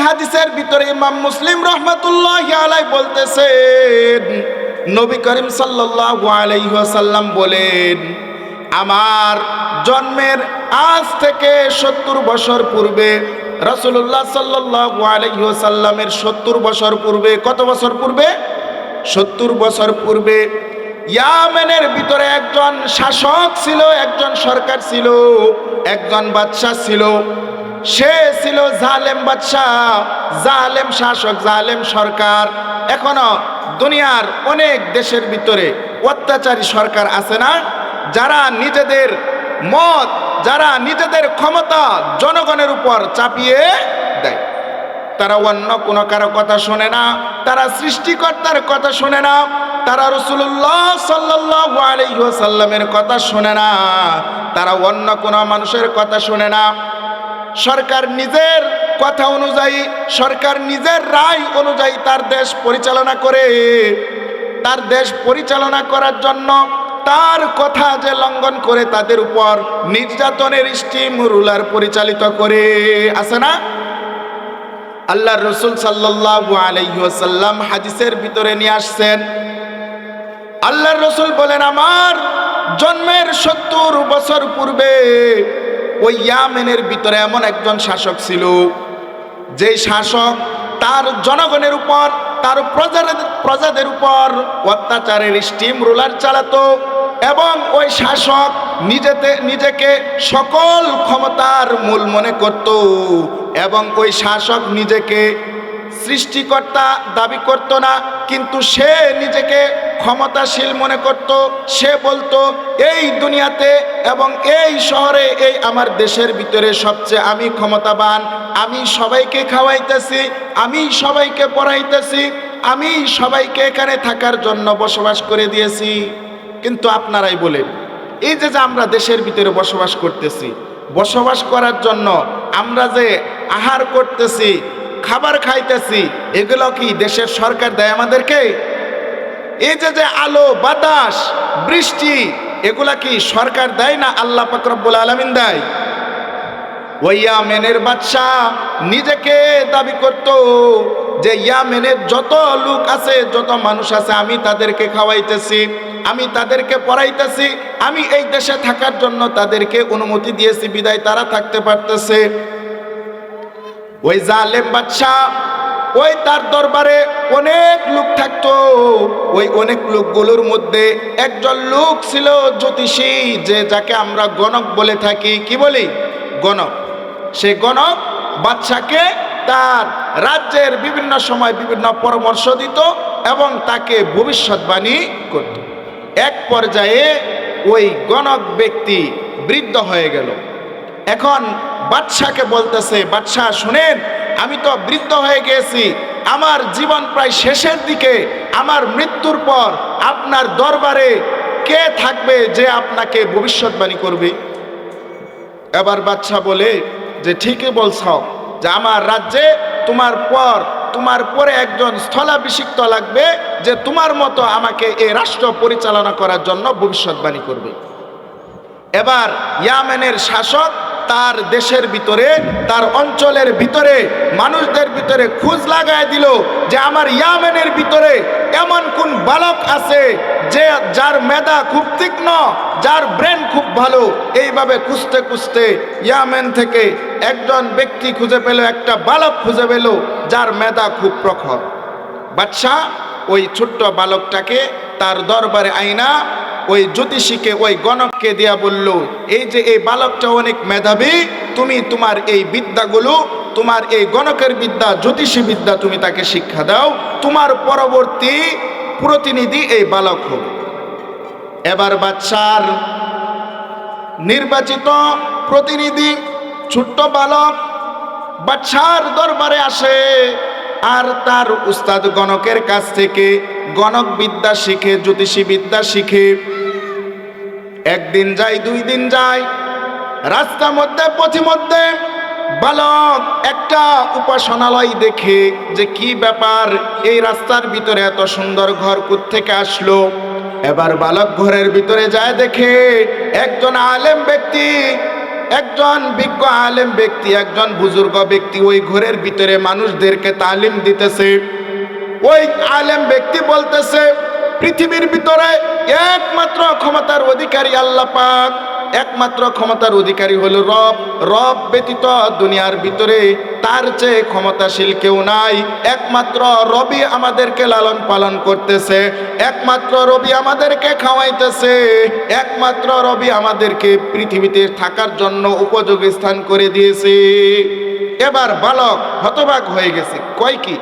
হাদিসের ভিতরে ইমাম মুসলিম রাহমাতুল্লাহি আলাইহি বলতেছেন, নবী করিম সাল্লাল্লাহু আলাইহি ওয়াসাল্লাম বলেন, আমার জন্মের আজ থেকে 70 বছর পূর্বে, রাসূলুল্লাহ সাল্লাল্লাহু আলাইহি ওয়াসাল্লামের 70 বছর পূর্বে, কত বছর পূর্বে? 70 বছর পূর্বে ইয়ামেনের ভিতরে একজন শাসক ছিল, একজন সরকার ছিল, একজন বাদশা ছিল। সে ছিল জালেম বাদশা, জালেম শাসক, জালেম সরকার। এখনো দুনিয়ার অনেক দেশের ভিতরে অত্যাচারী সরকার আছে না, যারা নিজেদের মত, যারা নিজেদের ক্ষমতা জনগণের উপর চাপিয়ে দেয়। তারা অন্য কোনো কারো কথা শোনে না, তারা সৃষ্টিকর্তার কথা শোনে না, তারা রাসূলুল্লাহ সাল্লাল্লাহু আলাইহি ওয়াসাল্লামের কথা শোনে না, তারা অন্য কোনো মানুষের কথা শোনে না। সরকার নিজের কথা অনুযায়ী, সরকার নিজের রায় অনুযায়ী তার দেশ পরিচালনা করে। তার দেশ পরিচালনা করার জন্য তার কথা যে লঙ্ঘন করে তাদের উপর নির্যাতনের স্টিম রুলার পরিচালিত করে, আছে না? আল্লাহর রাসূল সাল্লাল্লাহু আলাইহি ওয়াসাল্লাম হাদিসের ভিতরে নিয়ে আসছেন, আল্লাহর রাসূল বলেন, আমার জন্মের 70 বছর পূর্বে ওই ইয়ামেনের ভিতরে এমন একজন শাসক ছিল, যেই শাসক তার জনগণের উপর, তার প্রজাদের উপর অত্যাচারের স্টিম রুলার চালাতো, এবং ওই শাসক নিজেকে সকল ক্ষমতার মূল মনে করত, এবং ওই শাসক নিজেকে সৃষ্টিকর্তা দাবি করত না, কিন্তু সে নিজেকে ক্ষমতাশীল মনে করত। সে বলতো, এই দুনিয়াতে এবং এই শহরে, এই আমার দেশের ভিতরে সবচেয়ে আমি ক্ষমতাবান, আমি সবাইকে খাওয়াইতেছি, আমি সবাইকে পড়াইতেছি, আমি সবাইকে এখানে থাকার জন্য বসবাস করে দিয়েছি। কিন্তু আপনারাই বলেন, এই যে আমরা দেশের ভিতরে বসবাস করতেছি, বসবাস করার জন্য আমরা যে আহার করতেছি, খাবার খাইতেছি, এগুলো কি দেশের সরকার দেয় আমাদেরকে? এই যে আলো, বাতাস, বৃষ্টি, এগুলা কি সরকার দেয় না আল্লাহ পাক রব্বুল আলামিন দেয়? ওই ইয়ামেনের বাদশা নিজেকে দাবি করত যে ইয়ামেনের যত লোক আছে, যত মানুষ আছে, আমি তাদেরকে খাওয়াইতেছি, আমি তাদেরকে পড়াইতেছি, আমি এই দেশে থাকার জন্য তাদেরকে অনুমতি দিয়েছি, বিদায় তারা থাকতে পারতেছে। ওই জালেম বাদশা, ওই তার দরবারে অনেক লোক থাকতো। ওই অনেক লোকগুলোর মধ্যে একজন লোক ছিল জ্যোতিষী, যাকে আমরা গণক বলে থাকি। কি বলি? গণক। সে গণক বাদশাকে তার রাজ্যের বিভিন্ন সময় বিভিন্ন পরামর্শ দিত এবং তাকে ভবিষ্যৎবাণী করত। এক পর্যায়ে ওই গণক ব্যক্তি বৃদ্ধ হয়ে গেল। এখন বাদশাকে বলতেছে, বাদশা শুনেন, আমি তো বৃদ্ধ হয়ে গেছি, আমার জীবন প্রায় শেষের দিকে, আমার মৃত্যুর পর আপনার দরবারে কে থাকবে যে আপনাকে ভবিষ্যৎবাণী করবে? এবার বাদশা বলে যে, ঠিকই বলছ, যে আমার রাজ্যে তোমার পরে একজন স্থলাভিষিক্ত লাগবে, যে তোমার মতো আমাকে এই রাষ্ট্র পরিচালনা করার জন্য ভবিষ্যৎবাণী করবে। এবার ইয়ামেনের শাসক তার দেশের ভিতরে, তার অঞ্চলের ভিতরে, মানুষদের ভিতরে খোঁজ লাগায় দিল যে আমার ইয়ামেনের ভিতরে এমন কোন বালক আছে যে যার মেধা খুব তীক্ষ্ণ, যার ব্রেন খুব ভালো। এইভাবে খুঁজতে খুঁজতে ইয়ামেন থেকে একজন ব্যক্তি খুঁজে পেল, একটা বালক খুঁজে পেল যার মেধা খুব প্রখর। বাদশা ওই ছোট্ট বালকটাকে তার দরবারে আইনা ওই জ্যোতিষীকে, ওই গণককে দিয়া বলল, এই যে এই বালকটা অনেক মেধাবী, তুমি তোমার এই বিদ্যাগুলো, তোমার এই গণকের বিদ্যা, জ্যোতিষী বিদ্যা তুমি তাকে শিক্ষা দাও, তোমার পরবর্তী প্রতিনিধি এই বালক হবে। এবার বাদশার নির্বাচিত প্রতিনিধি ছোট্ট বালক বাদশার দরবারে আসে, আর তার উস্তাদ গণকের কাছ থেকে গণক বিদ্যা শিখে, জ্যোতিষী বিদ্যা শিখে। একদিন যায়, 2 দিন যায়, রাস্তার মধ্যে, পথিমধ্যে বালক একটা উপাসনালয় দেখে যে কি ব্যাপার, এই রাস্তার ভিতরে এত সুন্দর ঘর কোত্থেকে আসলো। এবার বালক ঘরের ভিতরে যায়, দেখে একজন আলেম ব্যক্তি একজন বিজ্ঞ আলেম ব্যক্তি, একজন বুজুর্গ ব্যক্তি ওই ঘরের ভিতরে মানুষদেরকে তালিম দিতেছে। ওই আলেম ব্যক্তি বলতেছে, পৃথিবীর ভিতরে একমাত্র ক্ষমতার অধিকারী আল্লাহ পাক, একমাত্র ক্ষমতার অধিকারী হলো রব। রব ব্যতীত দুনিয়ার ভিতরে তার চেয়ে ক্ষমতাশীল কেউ নাই। একমাত্র রবি আমাদেরকে লালন পালন করতেছে, একমাত্র রবি আমাদেরকে খাওয়াইতেছে, একমাত্র রবি আমাদেরকে পৃথিবীতে থাকার জন্য উপযোগী স্থান করে দিয়েছে। এবার বালক হতবাক হয়ে গেছে, কয় কি,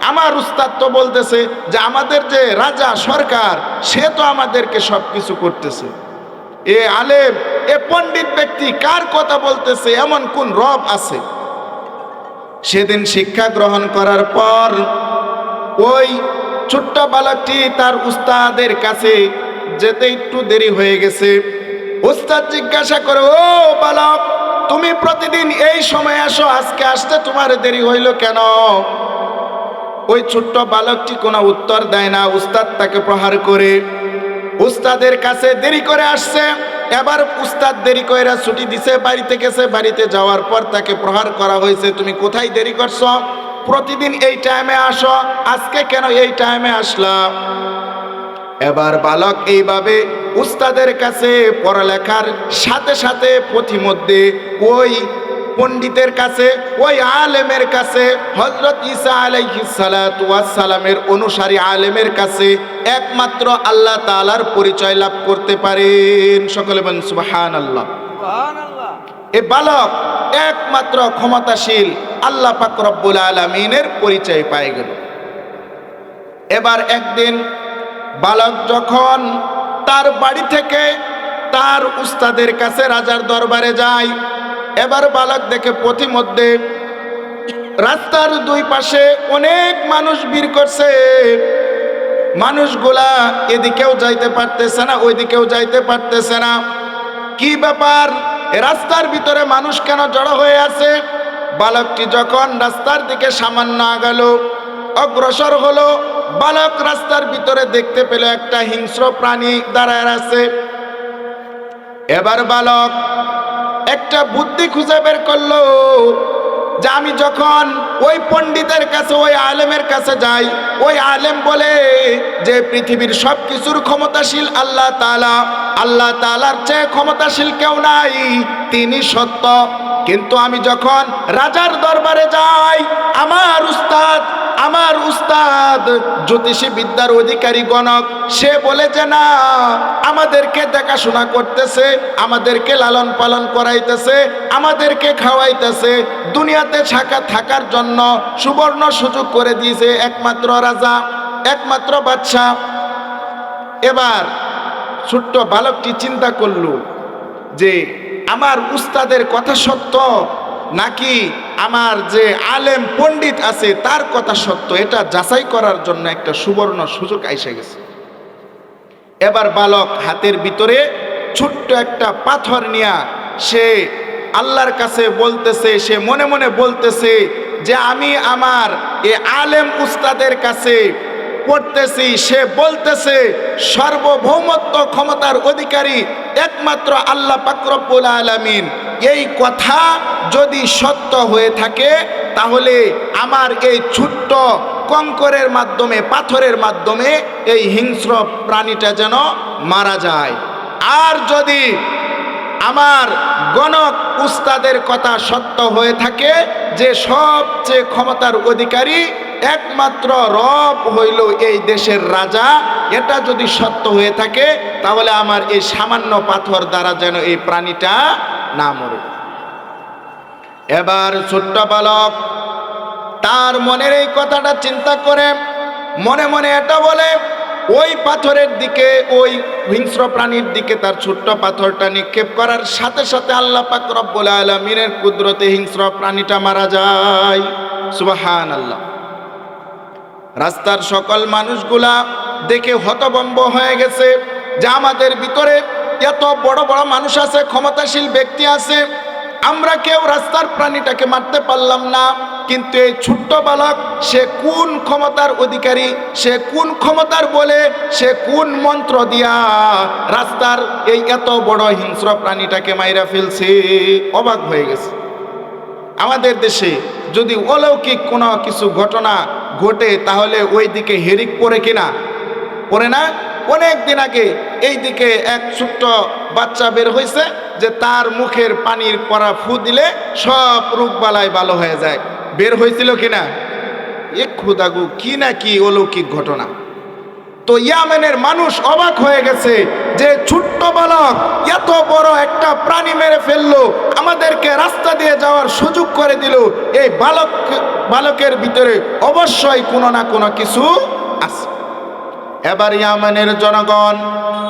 আমার উস্তাদ তো বলতেছে যে আমাদের যে রাজা সরকার সে তো আমাদেরকে সব কিছু করতেছে, এ আলেম এ পণ্ডিত ব্যক্তি কার কথা বলতেছে, এমন কোন রব আছে? সেদিন শিক্ষা গ্রহণ করার পর ওই ছোট্ট বালকটি তার উস্তাদের কাছে যেতে একটু দেরি হয়ে গেছে। উস্তাদ জিজ্ঞাসা করে, ও বালক, তুমি প্রতিদিন এই সময় আসো, আজকে আসতে তোমার দেরি হইল কেন? ওই ছোট্ট বালকটি কোনো উত্তর দেয় না। উস্তাদ তাকে প্রহার করে উস্তাদের কাছে দেরি করে আসছে। এবার উস্তাদ দেরি করে ছুটি দিছে, বাড়িতে গেছে। বাড়িতে যাওয়ার পর তাকে প্রহার করা হয়েছে, তুমি কোথায় দেরি করছো? প্রতিদিন এই টাইমে আসো, আজকে কেন এই টাইমে আসলা? এবার বালক এইভাবে উস্তাদের কাছে পড়ালেখার সাথে সাথে পথিমধ্যে ওই পণ্ডিতের কাছে, ওই আলেমের কাছে, হযরত ঈসা আলাইহিস সালাতু ওয়াস সালামের অনুসারী আলেমের কাছে একমাত্র আল্লাহ তাআলার পরিচয় লাভ করতে পারেন। সকলে বলেন সুবহানাল্লাহ। সুবহানাল্লাহ। এই বালক একমাত্র ক্ষমতাশীল আল্লাহ পাক রব্বুল আলামিনের পরিচয় পেয়ে গেল। এবার একদিন বালক যখন তার বাড়ি থেকে তার উস্তাদের কাছে রাজার দরবারে যায়, এবার বালক দেখে পথিমধ্যে রাস্তার দুই পাশে অনেক মানুষ ভিড় করছে। মানুষগুলা এদিকেও যাইতে পারতেছে না, ওইদিকেও যাইতে পারতেছে না। কি ব্যাপার, রাস্তার ভিতরে মানুষ কেন জড়ো হয়ে আছে? বালকটি যখন রাস্তার দিকে সামান্য আগাল, অগ্রসর হলো, বালক রাস্তার ভিতরে দেখতে পেল একটা হিংস্র প্রাণী দাঁড়ায় আছে। এবার বালক একটা বুদ্ধি খুঁজে বের করলো যে আমি যখন ওই পণ্ডিতের কাছে, ওই আলেমের কাছে যাই, ওই আলেম বলে যে পৃথিবীর সব কিছুর ক্ষমতাশীল আল্লাহ তাআলা, আল্লাহ তাআলার চেয়ে ক্ষমতাশীল কেউ নাই, তিনি সত্য। কিন্তু আমি যখন রাজার দরবারে যাই, আমার উস্তাদ জ্যোতিষী বিদ্যার অধিকারী গণক, সে বলে যে না, আমাদেরকে দেখাশোনা করতেছে, আমাদেরকে লালন পালন করাইতেছে, আমাদেরকে খাওয়াইতেছে, দুনিয়াতে থাকার জন্য সুবর্ণ সুযোগ করে দিয়েছে একমাত্র রাজা, একমাত্র বাদশা। এবার ছোট্ট বালকটি চিন্তা করল যে আমার উস্তাদের কথা সত্য নাকি আমার যে আলেম পণ্ডিত আছে তার কথা সত্য, এটা যাচাই করার জন্য একটা সুবর্ণ সুযোগ এসে গেছে। এবার বালক হাতের ভিতরে ছোট্ট একটা পাথর নিয়ে সে আল্লাহর কাছে বলতেছে, সে মনে মনে বলতেছে যে আমি আমার এ আলেম উস্তাদের কাছে পড়তেছি, সে বলতেছে সার্বভৌমত্ব ক্ষমতার অধিকারী একমাত্র আল্লাহ পাক রব্বুল আলামিন। এই কথা যদি সত্য হয়ে থাকে তাহলে আমার এই ছোট্ট কঙ্করের মাধ্যমে, পাথরের মাধ্যমে এই হিংস্র প্রাণীটা যেন মারা যায়। আর যদি আমার গণক উস্তাদের কথা সত্য হয়ে থাকে যে সবচেয়ে ক্ষমতার অধিকারী একমাত্র রব হইল এই দেশের রাজা, এটা যদি সত্য হয়ে থাকে তাহলে আমার এই সামান্য পাথর দ্বারা যেন এই প্রাণীটা না মরে। এবার ছোট্ট বালক তার মনের এই কথাটা চিন্তা করে মনে মনে এটা বলে, ওই পাথরের দিকে, ওই হিংস্র প্রাণীর দিকে তার ছোট্ট পাথরটা নিক্ষেপ করার সাথে সাথে আল্লাহ পাক রব্বুল আলামিনের কুদরতে হিংস্র প্রাণীটা মারা যায়। সুবহানাল্লাহ। রাস্তার সকল মানুষগুলা দেখে হতভম্ব হয়ে গেছে যে আমাদের ভিতরে এত বড় বড় মানুষ আছে, ক্ষমতাশীল ব্যক্তি আছে, আমরা কেউ রাস্তার প্রাণীটাকে মারতে পারলাম না, কিন্তু এই ছোট্ট বালক সে কোন ক্ষমতার অধিকারী, সে কোন ক্ষমতার বলে, সে কোন মন্ত্র দিয়া রাস্তার এই এত বড় হিংস্র প্রাণীটাকে মাইরা ফেলছে। অবাক হয়ে গেছে। আমাদের দেশে যদি অলৌকিক কোনো কিছু ঘটনা ঘটে তাহলে ওই দিকে হেরিক পড়ে কিনা, পড়ে না? অনেক দিন আগে এই দিকে এক ছোট্ট বাচ্চা বের হয়েছে যে তার মুখের পানির পরা ফু দিলে সব রোগবালাই ভালো হয়ে যায়, বের হয়েছিল কিনা? এ খুদাগু কি না কি অলৌকিক ঘটনা। তো ইয়ামেনের মানুষ অবাক হয়ে গেছে যে ছোট্ট বালক এত বড় একটা প্রাণী মেরে ফেললো, আমাদেরকে রাস্তা দিয়ে যাওয়ার সুযোগ করে দিল। এই বালকের ভিতরে অবশ্যই কোনো না কোনো কিছু আছে। এবার ইয়ামেনের জনগণ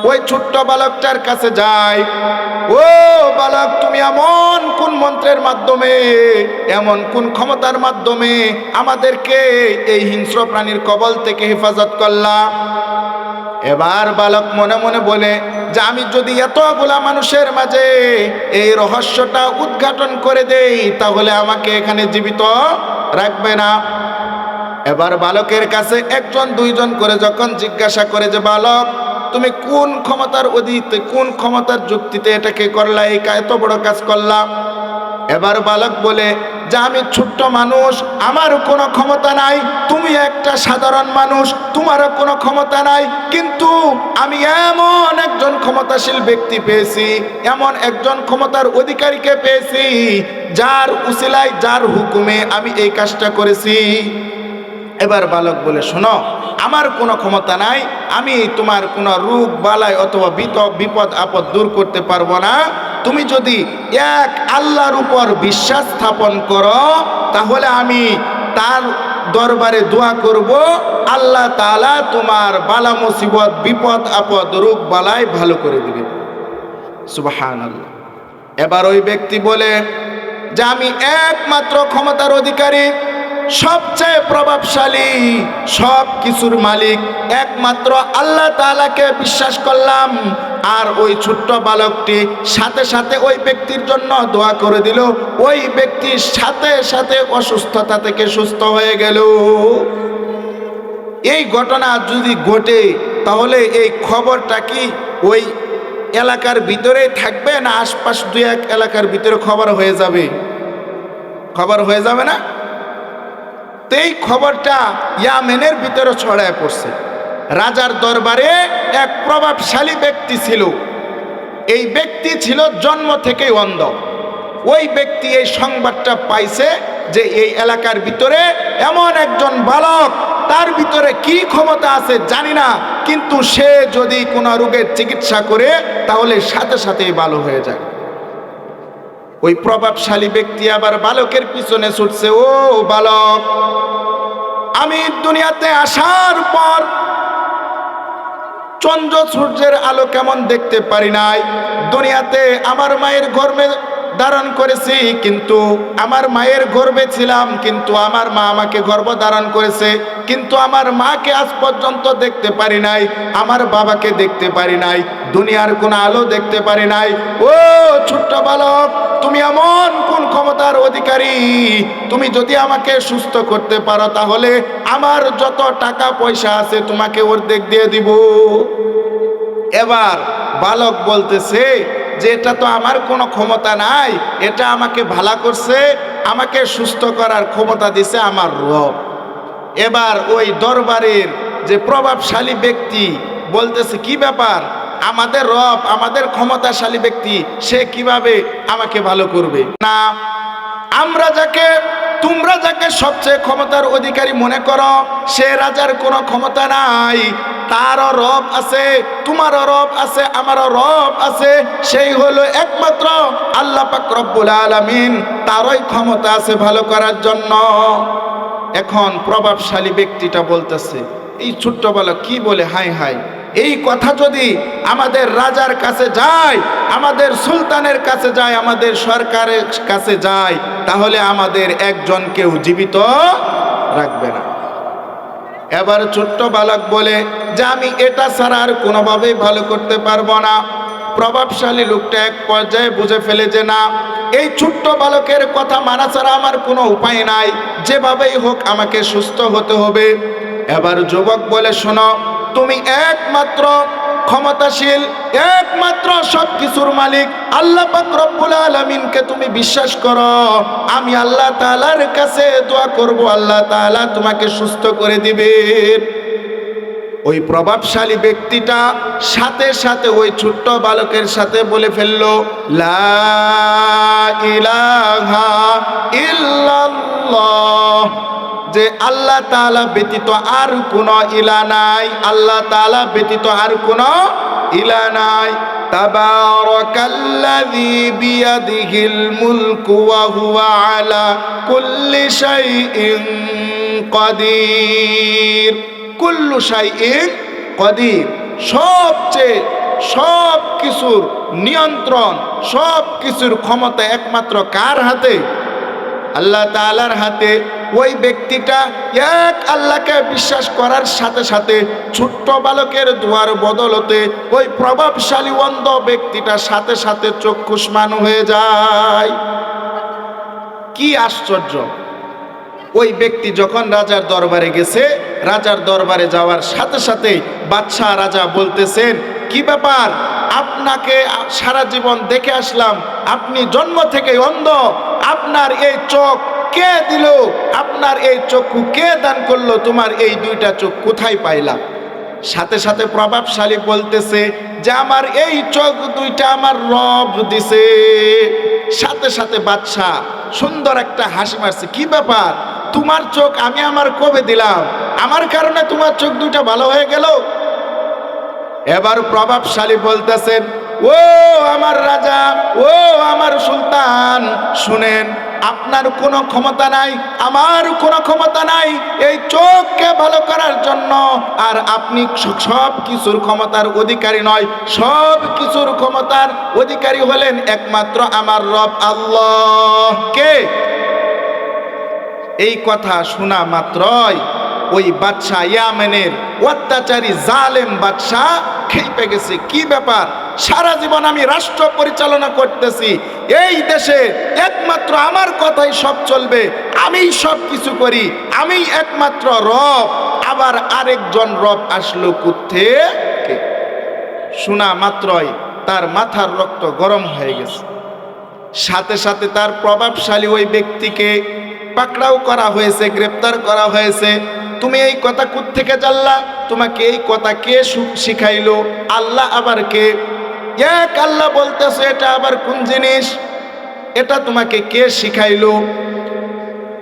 ওই ছোট্ট বালকটার কাছে যায়, ও বালক, তুমি এমন কোন মন্ত্রের মাধ্যমে, এমন কোন ক্ষমতার মাধ্যমে আমাদেরকে এই হিংস্র প্রাণীর কবল থেকে হেফাজত করলা? এবার বালক মনে মনে বলে যে আমি যদি এতগুলা মানুষের মাঝে এই রহস্যটা উদ্ঘাটন করে দেই তাহলে আমাকে এখানে জীবিত রাখবে না। এবার বালকের কাছে একজন দুইজন করে যখন জিজ্ঞাসা করে যে বালক, তুমি কোন ক্ষমতার অধীনে, কোন ক্ষমতার যুক্তিতে এটাকে করলা, এই এত বড় কাজ করলা? এবার বালক বলে যে আমি ছোট্ট মানুষ, আমারও কোনো ক্ষমতা নাই, তুমি একটা সাধারণ মানুষ, তোমারও কোনো ক্ষমতা নাই, কিন্তু আমি এমন একজন ক্ষমতাশীল ব্যক্তি পেয়েছি, এমন একজন ক্ষমতার অধিকারীকে পেয়েছি যার উসিলায়, যার হুকুমে আমি এই কাজটা করেছি। এবার বালক বলে, শোনো, আমার কোনো ক্ষমতা নাই, আমি তোমার কোনো রোগ বালাই অথবা বিপদ আপদ দূর করতে পারবো না। তুমি যদি এক আল্লাহর উপর বিশ্বাস স্থাপন করো তাহলে আমি তার দরবারে দোয়া করব, আল্লাহ তাআলা তোমার বালা মুসিবত, বিপদ আপদ, রোগ বালাই ভালো করে দিবে। সুবহানাল্লাহ। এবার ওই ব্যক্তি বলে যে আমি একমাত্র ক্ষমতার অধিকারী, সবচেয়ে প্রভাবশালী, সব কিছুর মালিক একমাত্র আল্লাহ তাআলাকে বিশ্বাস করলাম। আর ওই ছোট্ট বালকটি সাথে সাথে ওই ব্যক্তির জন্য দোয়া করে দিল, ওই ব্যক্তির সাথে সাথে অসুস্থতা থেকে সুস্থ হয়ে গেল। এই ঘটনা যদি ঘটে তাহলে এই খবরটা কি ওই এলাকার ভিতরেই থাকবে না আশপাশ দুই এক এলাকার ভিতরে খবর হয়ে যাবে? খবর হয়ে যাবে না? এই খবরটা ইয়ামেনের ভিতরে ছড়ায় পড়ছে। রাজার দরবারে এক প্রভাবশালী ব্যক্তি ছিল, এই ব্যক্তি ছিল জন্ম থেকেই অন্ধ। ওই ব্যক্তি এই সংবাদটা পাইছে যে এই এলাকার ভিতরে এমন একজন বালক, তার ভিতরে কি ক্ষমতা আছে জানি না, কিন্তু সে যদি কোনো রোগের চিকিৎসা করে তাহলে সাথে সাথেই ভালো হয়ে যায়। ওই প্রভাবশালী ব্যক্তি আবার বালকের পিছনে ছুটছে, ও বালক, আমি দুনিয়াতে আসার পর চন্দ্র সূর্যের আলো কেমন দেখতে পারি নাই। দুনিয়াতে আমার মায়ের গর্ভে ধারণ করেছি, কিন্তু আমার মায়ের গর্ভে ছিলাম, কিন্তু আমার মা আমাকে গর্ভ ধারণ করেছে, কিন্তু আমার মাকে আজ পর্যন্ত দেখতে পারি নাই, আমার বাবাকে দেখতে পারি নাই, দুনিয়ার কোনো আলো দেখতে পারি নাই। ও ছোট্ট বালক, তুমি এমন কোন ক্ষমতার অধিকারী? তুমি যদি আমাকে সুস্থ করতে পারো তাহলে আমার যত টাকা পয়সা আছে তোমাকে অর্ধেক দিয়ে দিব। এবার বালক বলতেছে যে এটা তো আমার কোনো ক্ষমতা নাই, এটা আমাকে ভালো করছে, আমাকে সুস্থ করার ক্ষমতা দিছে আমার রব। এবার ওই দরবারের যে প্রভাবশালী ব্যক্তি বলতেছে, কি ব্যাপার, আমাদের রব, আমাদের ক্ষমতাশালী ব্যক্তি, সে কিভাবে আমাকে ভালো করবে? না, তোমরা যাকে সবচেয়ে ক্ষমতার অধিকারী মনে করো সে রাজার কোনো ক্ষমতা নাই, তারও রব আছে, তোমারও রব আছে, আমারও রব আছে, সেই হলো একমাত্র আল্লাহ পাক রব্বুল আলামিন, তারই ক্ষমতা আছে ভালো করার জন্য। এখন প্রভাবশালী ব্যক্তিটা বলতেছে, এই ছোট্ট বালক কি বলে, হাই হাই, এই কথা যদি আমাদের রাজার কাছে যায়, আমাদের সুলতানের কাছে যায়, আমাদের সরকারের কাছে যায়, তাহলে আমাদের একজনকেও জীবিত রাখবে না। এবার ছোট্ট বালক বলে যে আমি এটা ছাড়া আর কোনোভাবেই ভালো করতে পারবো না। প্রভাবশালী লোকটা এক পর্যায়ে বুঝে ফেলে যে না, এই ছোট্ট বালকের কথা মানা ছাড়া আমার কোনো উপায় নাই, যেভাবেই হোক আমাকে সুস্থ হতে হবে। এবার যুবক বলে, শোনো, তুমি একমাত্র ক্ষমতাশীল, একমাত্র সবকিছুর মালিক আল্লাহ পাক রব্বুল আলামিনকে তুমি বিশ্বাস করো, আমি আল্লাহ তাআলার কাছে দোয়া করব, আল্লাহ তাআলা তোমাকে সুস্থ করে দিবেন। ওই প্রভাবশালী ব্যক্তিটা সাথে সাথে ওই ছোট্ট বালকের সাথে বলে ফেললো, লা ইলাহা ইল্লাল্লাহ, যে আল্লাহ তাআলা ব্যতীত আর কোনো ইলাহ নাই, আল্লাহ তাআলা ব্যতীত আর কোনো ইলাহ নাই। তাবারাকাল্লাযী বিয়াদিহিল মুলকু ওয়া হুয়া আলা কুল্লি শাইইন কাদির। কুল্লু শাইইন কাদির, সবচেয়ে সব কিছুর নিয়ন্ত্রণ, সব কিছুর ক্ষমতা একমাত্র কার হাতে? আল্লাহ তাআলার হাতে। ওই ব্যক্তিটা এক আল্লাহকে বিশ্বাস করার সাথে সাথে ছোট্ট বালকের দোয়ার বদলতে ওই প্রভাবশালী অন্ধ ব্যক্তিটা সাথে সাথে চক্ষুষ্মান হয়ে যায়। কি আশ্চর্য! ওই ব্যক্তি যখন রাজার দরবারে গেছে, রাজার দরবারে যাওয়ার সাথে সাথে বাদশাহ রাজা বলতেছেন, কি ব্যাপার, আপনাকে সারা জীবন দেখে আসলাম, আপনি জন্ম থেকে অন্ধ, আপনার এই চোখ কে দিল, আপনার এই চক্ষু কে দান করলো, তোমার এই দুইটা চোখ কোথায় পাইলা? সাথে সাথে প্রভাবশালী বলতেছে যে আমার এই চোখ দুইটা আমার রব দিছে। সাথে সাথে বাদশাহ সুন্দর একটা হাসি মারছে, কি ব্যাপার, তোমার চোখ আমি আমার কবে দিলাম, আমার কারণে তোমার চোখ দুইটা ভালো হয়ে গেল? এবার প্রভাবশালী বলতেছেন, ও আমার রাজা, ও আমার সুলতান, শুনেন, আপনার কোনো ক্ষমতা নাই, আমার কোনো ক্ষমতা নাই এই চোখকে ভালো করার জন্য, আর আপনি সব কিছুর ক্ষমতার অধিকারী নয়, সব কিছুর ক্ষমতার অধিকারী হলেন একমাত্র আমার রব আল্লাহ। কে? এই কথা শোনা মাত্রই ওই বাদশাহ, ইয়ামেনের অত্যাচারী জালেম বাদশাহ খেপে গেছে। কি ব্যাপার, সারা জীবন আমি রাষ্ট্র পরিচালনা করতেছি, এই দেশে একমাত্র আমার কথাই সব চলবে, আমিই সব কিছু করি, আমি একমাত্র রব, আবার আরেকজন রব আসলো কোত্থেকে? শোনা মাত্রই তার মাথার রক্ত গরম হয়ে গেছে। সাথে সাথে তার প্রভাবশালী ওই ব্যক্তিকে পাকড়াও করা হয়েছে, গ্রেপ্তার করা হয়েছে। তুমি এই কথা কোত্থেকে জানলা? তোমাকে এই কথা কে শিখাইলো? আল্লাহ আবার কে? এক আল্লাহ বলতেছে, এটা আবার কোন জিনিস? এটা তোমাকে কে শিখাইলো?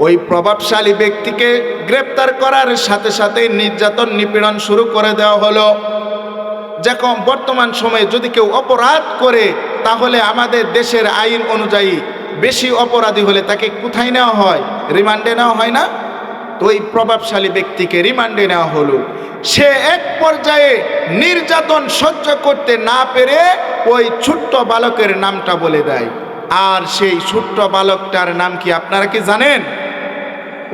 ওই প্রভাবশালী ব্যক্তিকে গ্রেপ্তার করার সাথে সাথে নির্যাতন নিপীড়ন শুরু করে দেওয়া হলো। যখন বর্তমান সময়ে যদি কেউ অপরাধ করে, তাহলে আমাদের দেশের আইন অনুযায়ী বেশি অপরাধী হলে তাকে কোথায় নেওয়া হয়? রিমান্ডে নেওয়া হয় না? তো ওই প্রভাবশালী ব্যক্তিকে রিমান্ডে নেওয়া হলো। সে এক পর্যায়ে নির্যাতন সহ্য করতে না পেরে ওই ছোট্ট বালকের নামটা বলে দেয়। আর সেই ছোট্ট বালকটার নাম কি আপনারা কি জানেন?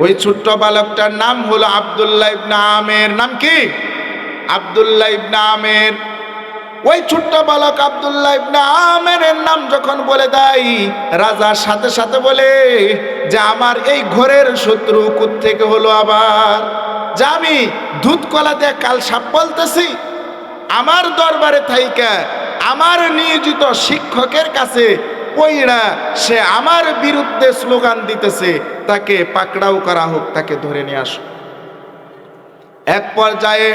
ওই ছোট্ট বালকটার নাম হলো আব্দুল্লাহ ইবনে আমের। নাম কি? আব্দুল্লাহ ইবনে আমের। ওই ছোট্ট বালক আব্দুল্লাহ ইবনে আমেরের নাম যখন বলে দেয়, রাজার সাথে সাথে বলে যে আমার এই ঘরের শত্রু কোত্থেকে হলো আবার, যে আমি দুধ কলা দিয়ে কাল সাপ বলতেছি, আমার দরবারে থাইকা আমার নিয়োজিত শিক্ষকের কাছে পইড়া সে আমার বিরুদ্ধে স্লোগান দিতেছে, তাকে পাকড়াও করা হোক, তাকে ধরে নিয়ে আসো। এক পর্যায়ে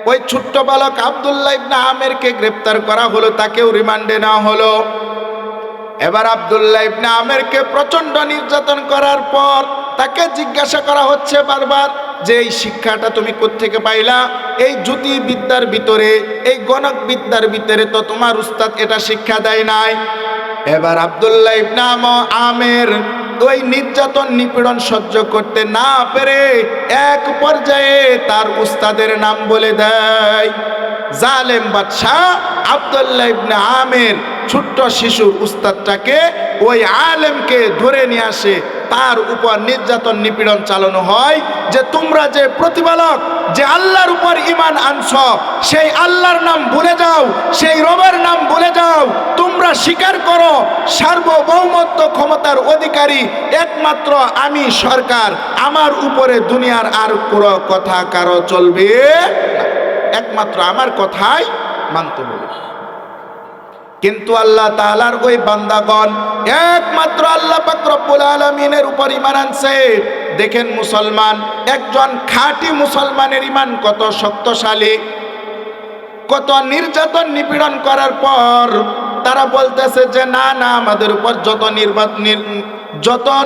ওই ছোট্ট বালক আব্দুল্লাহ ইবনে আমেরকে গ্রেপ্তার করা হলো, তাকেও রিমান্ডে নেওয়া হলো। এবার আব্দুল্লাহ ইবনে আমেরকে প্রচন্ড নির্যাতন করার পর তাকে জিজ্ঞাসা করা হচ্ছে বারবার যে এই শিক্ষাটা তুমি কোত্থেকে পাইলা? এই জ্যোতি বিদ্যার ভিতরে, এই গণক বিদ্যার ভিতরে তো তোমার উস্তাদ এটা শিক্ষা দেয় নাই। এবার আব্দুল্লাহ ইবনে আমের ওই নির্যাতন নিপীড়ন সহ্য করতে না পেরে এক পর্যায়ে তার উস্তাদের নাম বলে দেয়। জালেম বাদশাহ আব্দুল্লাহ ইবনে আমের ছোট্ট শিশুর উস্তাদটাকে, ওই আলেমকে ধরে নিয়ে আসে, তার উপর নির্যাতন নিপীড়ন চালানো হয় যে তোমরা যে প্রতিপালক যে আল্লাহর উপর ঈমান আনছ সেই আল্লাহর নাম ভুলে যাও, সেই রবের নাম ভুলে যাও। তোমরা স্বীকার করো সার্বভৌমত্ব ক্ষমতার অধিকারী একমাত্র আমি সরকার, আমার উপরে দুনিয়ার আর কোনো কথা কারো চলবে না, একমাত্র আমার কথাই মানতে হবে। কিন্তু আল্লাহ তাআলার ওই বান্দাগণ একমাত্র আল্লাহ পাক রব্বুল আলামিনের উপর ঈমান আনছে। দেখেন মুসলমান, একজন খাঁটি মুসলমানের ঈমান কত শক্তিশালী। কত নির্যাতন নিপীড়ন করার পর তারা বলতেছে যে না না, আমাদের উপর যত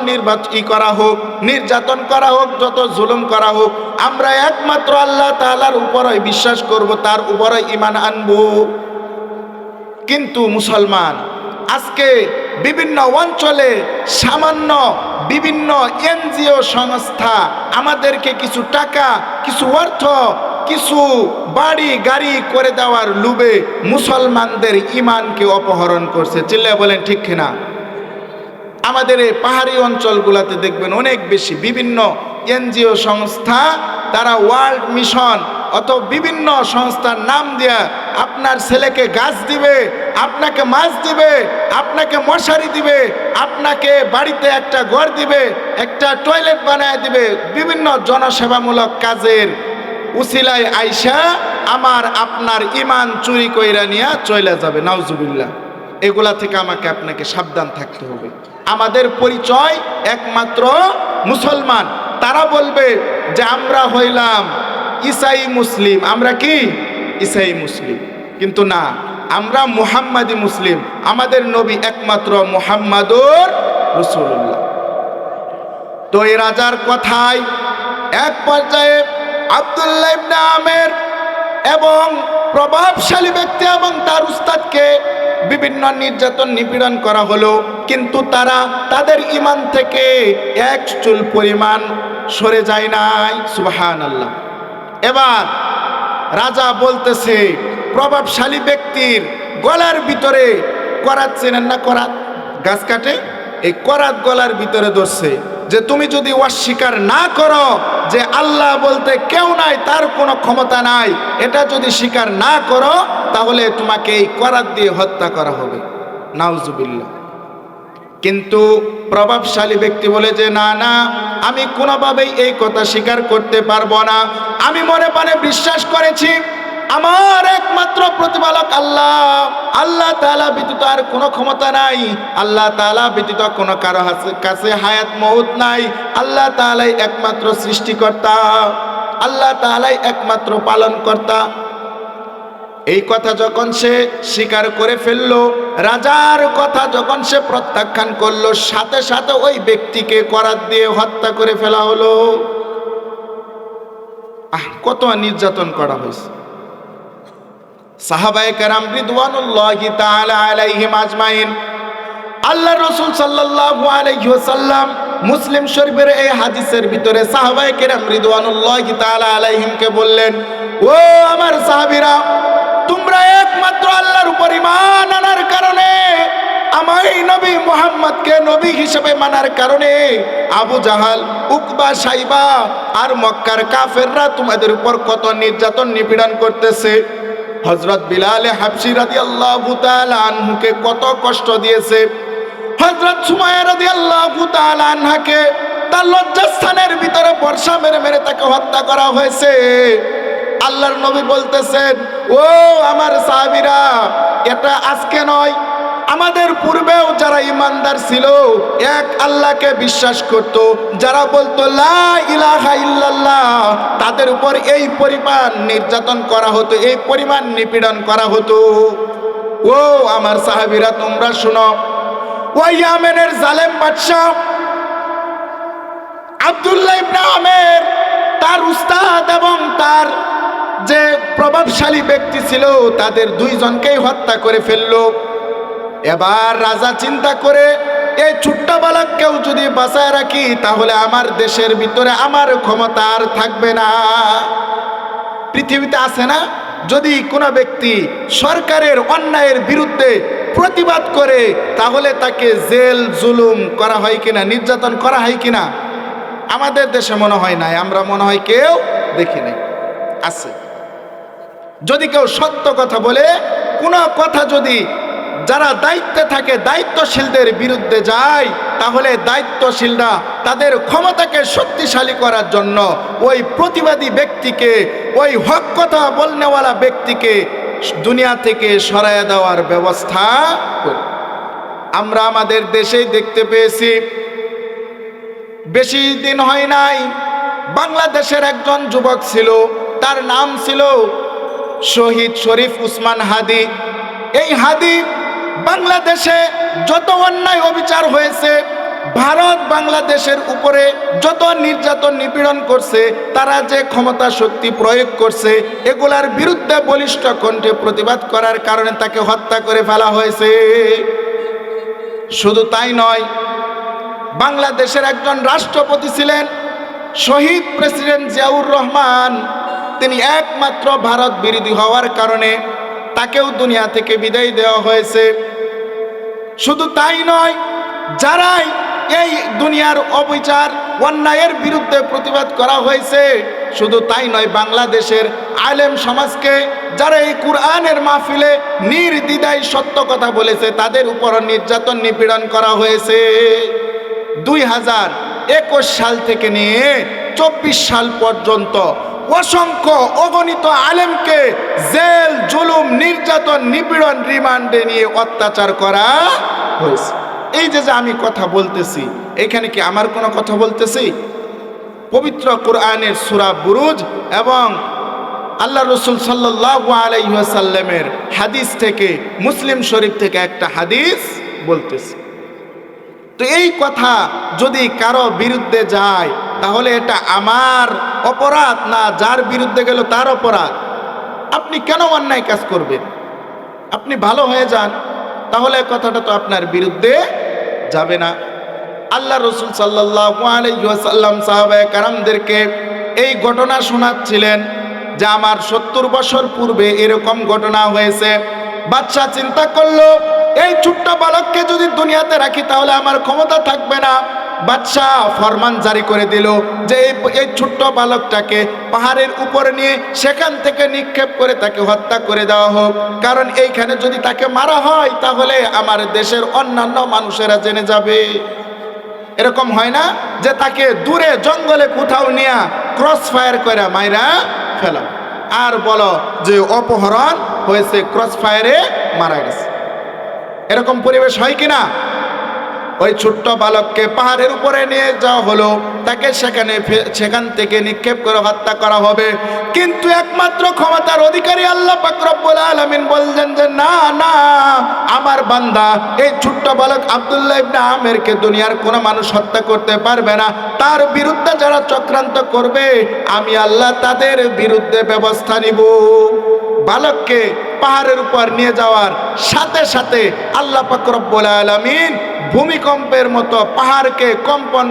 নির্যাতন করা হোক, নির্যাতন করা হোক, যত জুলুম করা হোক, আমরা একমাত্র আল্লাহ তাআলার উপরই বিশ্বাস করব, তার উপরই ঈমান আনবো। কিন্তু মুসলমান আজকে বিভিন্ন অঞ্চলে সামান্য বিভিন্ন এনজিও সংস্থা আমাদেরকে কিছু টাকা, কিছু অর্থ, কিছু বাড়ি গাড়ি করে দেওয়ার লোভে মুসলমানদের ঈমানকে অপহরণ করছে। চিল্লায় বলেন ঠিক কিনা? আমাদের এই পাহাড়ি অঞ্চলগুলোতে দেখবেন অনেক বেশি বিভিন্ন এনজিও সংস্থা, তারা ওয়ার্ল্ড মিশন অথবা বিভিন্ন সংস্থার নাম দিয়ে আপনার ছেলেকে গাছ দিবে, আপনাকে মাছ দিবে, আপনাকে মশারি দিবে, আপনাকে বাড়িতে একটা ঘর দিবে, একটা টয়লেট বানায় দিবে, বিভিন্ন জনসেবামূলক কাজের উসিলায় আইসা আমার আপনার ঈমান চুরি কইরা নিয়ে চলে যাবে। নাউজুবিল্লাহ। এগুলা থেকে আমাকে আপনাকে সাবধান থাকতে হবে। আমাদের পরিচয় একমাত্র মুসলমান। তারা বলবে যে আমরা হইলাম ঈসাই মুসলিম, আমরা কি ঈসাই মুসলিম, কিন্তু না, আমরা মুহাম্মাদি মুসলিম। আমাদের নবী একমাত্র মুহাম্মাদুর রাসূলুল্লাহ। তো এই রাজার কথায় এক পর্যায়ে আব্দুল্লাহ ইবনে আমের এবং প্রভাবশালী ব্যক্তি এবং তার উস্তাদকে বিভিন্ন নির্যাতন নিপীড়ন করা হলো, কিন্তু তারা তাদের ঈমান থেকে এক চুল পরিমাণ সরে যায় নাই। সুবহানাল্লাহ। এবার রাজা বলতেছে প্রভাবশালী ব্যক্তির গলার ভিতরে করাত, চেনেন না করাত, গাছ কাটে, এই করাত গলার ভিতরে ধরছে যে তুমি যদি অস্বীকার না করো যে আল্লাহ বলতে কেউ নাই, তার কোনো ক্ষমতা নাই, এটা যদি স্বীকার না করো তাহলে তোমাকে এই করাত দিয়ে হত্যা করা হবে। নাউজুবিল্লাহ। কিন্তু প্রভাবশালী ব্যক্তি বলে যে না না, আমি কোনোভাবেই এই কথা স্বীকার করতে পারবো না। আমি মনে মনে বিশ্বাস করেছি আমার একমাত্র প্রতিপালক আল্লাহ, আল্লাহ তাআলা ব্যতীত আর কোনো ক্ষমতা নাই, আল্লাহ তাআলা ব্যতীত কোনো কারো কাছে হায়াত মউত নাই, আল্লাহ তাআলাই একমাত্র সৃষ্টিকর্তা, আল্লাহ তাআলাই একমাত্র পালনকর্তা। এই কথা যখন সে স্বীকার করে ফেললো, রাজার কথা যখন সে প্রত্যাখ্যান করলো, সাথে সাথে ওই ব্যক্তিকে করাত দিয়ে হত্যা করে ফেলা হলো। কত নির্যাতন করা হয়েছে। সাহাবায়ে কেরাম রিদওয়ানুল্লাহি তাআলা আলাইহিম আজমাইন, আল্লাহর রাসূল সাল্লাল্লাহু আলাইহি ওয়াসাল্লাম মুসলিম শরীফের এই হাদিসের ভিতরে সাহাবায়ে কেরাম রিদওয়ানুল্লাহি তাআলা আলাইহিমকে বললেন, ও আমার সাহাবীরা, তোমরা একমাত্র আল্লাহর উপর ঈমান আনার কারণে, আমার এই নবী মুহাম্মদকে নবী হিসেবে মানার কারণে আবু জাহাল, উকবা, সাইবা আর মক্কার কাফেররা তোমাদের উপর কত নির্যাতন নিপীড়ন করতেছে। হযরত বিলাল হাবশী রাদিয়াল্লাহু তাআলা আনহুকে কত কষ্ট দিয়েছে। হযরত সুমাইয়া রাদিয়াল্লাহু তাআলা আনহাকে তার লজ্জাস্থানের ভিতরে বর্ষা মেরে মেরে তাকে হত্যা করা হয়েছে। আল্লাহর নবী বলতেছেন, ও আমার সাহাবীরা, এটা আজকে নয়, আমাদের পূর্বেও যারা ইমানদার ছিল, এক আল্লাহকে বিশ্বাস করত, যারা বলতো লা ইলাহা ইল্লাল্লাহ, তাদের উপর এই পরিমাণ নির্যাতন করা হতো, এই পরিমাণ নিপীড়ন করা হতো। ও আমার সাহাবীরা, তোমরা শোনো, ওই ইয়ামেনের জালেম বাদশা আব্দুল্লাহ ইবনে আমের, তার উস্তাদ এবং তার যে প্রভাবশালী ব্যক্তি ছিল, তাদের দুইজনকেই হত্যা করে ফেললো। এবার রাজা চিন্তা করে, এই ছোট্ট বালককেও যদি বাঁচায় রাখি তাহলে আমার দেশের ভিতরে আমার ক্ষমতা আর থাকবে না। পৃথিবীতে আছে না, যদি কোনো ব্যক্তি সরকারের অন্যায়ের বিরুদ্ধে প্রতিবাদ করে, তাহলে তাকে জেল জুলুম করা হয় কিনা, নির্যাতন করা হয় কিনা? আমাদের দেশে মনে হয় নাই, আমরা মনে হয় কেউ দেখি নাই। আছে যদি কেউ সত্য কথা বলে, কোনো কথা যদি যারা দায়িত্বে থাকে দায়িত্বশীলদের বিরুদ্ধে যায়, তাহলে দায়িত্বশীলরা তাদের ক্ষমতাকে শক্তিশালী করার জন্য ওই প্রতিবাদী ব্যক্তিকে, ওই হক কথা বলনেওয়ালা ব্যক্তিকে দুনিয়া থেকে সরাইয়া দেওয়ার ব্যবস্থা করে। আমরা আমাদের দেশেই দেখতে পেয়েছি, বেশি দিন হয় নাই, বাংলাদেশের একজন যুবক ছিল, তার নাম ছিল শহীদ শরীফ উসমান হাদি। এই হাদি বাংলাদেশে যত অন্যায় অবিচার হয়েছে, ভারত বাংলাদেশের উপরে যত নির্যাতন নিপীড়ন করছে, তারা যে ক্ষমতা শক্তি প্রয়োগ করছে, এগুলার বিরুদ্ধে বলিষ্ঠ কণ্ঠে প্রতিবাদ করার কারণে তাকে হত্যা করে ফেলা হয়েছে। শুধু তাই নয়, বাংলাদেশের একজন রাষ্ট্রপতি ছিলেন শহীদ প্রেসিডেন্ট জিয়াউর রহমান। তিনি একমাত্র ভারত বিরোধী হওয়ার কারণে তাকেও দুনিয়া থেকে বিদায় দেওয়া হয়েছে। শুধু তাই নয়, যারাই এই দুনিয়ার অবিচার অন্যায়ের বিরুদ্ধে প্রতিবাদ করা হয়েছে, শুধু তাই নয়, বাংলাদেশের আলেম সমাজকে যারা এই কুরআনের মাহফিলে নির্দ্বিধায় সত্য কথা বলেছে, তাদের উপর নির্যাতন নিপীড়ন করা হয়েছে। 2021 সাল থেকে নিয়ে 24 সাল পর্যন্ত অসংখ্য অগণিত আলেমকে জেল জুলুম নির্যাতন নিপীড়ন রিমান্ডে নিয়ে অত্যাচার করা হয়েছে। এই যে আমি কথা বলতেছি, এখানে কি আমার কোনো কথা বলতেছি? পবিত্র কোরআনের সূরা বুরুজ এবং আল্লাহ রসুল সাল্লাল্লাহু আলাইহি ওয়াসাল্লামের হাদিস থেকে, মুসলিম শরীফ থেকে একটা হাদিস বলতেছি। তো এই কথা যদি কারো বিরুদ্ধে যায়, তাহলে এটা আমার অপরাধ না যার বিরুদ্ধে গেল তার অপরাধ? আপনি কেন অন্যায় কাজ করবেন? আপনি ভালো হয়ে যান, তাহলে কথাটা তো আপনার বিরুদ্ধে যাবে না। আল্লাহ রসুল সাল্লাল্লাহু আলাইহি ওয়াসাল্লাম সাহাবায়ে কেরামদেরকে এই ঘটনা শোনাচ্ছিলেন যে আমার 70 বছর পূর্বে এরকম ঘটনা হয়েছে। বাদশা চিন্তা করলো, এই ছোট্ট বালককে যদি দুনিয়াতে রাখি তাহলে আমার ক্ষমতা থাকবে না। বাদশা ফরমান জারি করে দিল যে এই ছোট্ট বালকটাকে পাহাড়ের উপরে নিয়ে সেখান থেকে নিক্ষেপ করে তাকে হত্যা করে দেওয়া হোক, কারণ এইখানে যদি তাকে মারা হয় তাহলে আমার দেশের অন্যান্য মানুষেরা জেনে যাবে। এরকম হয় না যে তাকে দূরে জঙ্গলে কোথাও নিয়ে ক্রস ফায়ার করে মাইরা ফেলা, আর বলো যে অপহরণ হয়েছে, ক্রস ফায়ারে মারা গেছে। এরকম পরিবেশ হয় কিনা? ওই ছোট্ট বালককে পাহাড়ের উপরে নিয়ে যাওয়া হলো, তাকে সেখান থেকে নিক্ষেপ করে হত্যা করা হবে। কিন্তু একমাত্র ক্ষমতার অধিকারী আল্লাহ পাক রব্বুল আলামিন বললেন যে না না, আমার বান্দা এই ছোট্ট বালক আব্দুল্লাহ ইবনে আমেরকে দুনিয়ার কোনো মানুষ হত্যা করতে পারবে না। তার বিরুদ্ধে যারা চক্রান্ত করবে, আমি আল্লাহ তাদের বিরুদ্ধে ব্যবস্থা নিব। বালককে পাহাড়ের উপর নিয়ে যাওয়ার সাথে সাথে আল্লাহ পাক রব্বুল আলামিন ভূমিকম্পের মতো পাহাড়কে কম্পন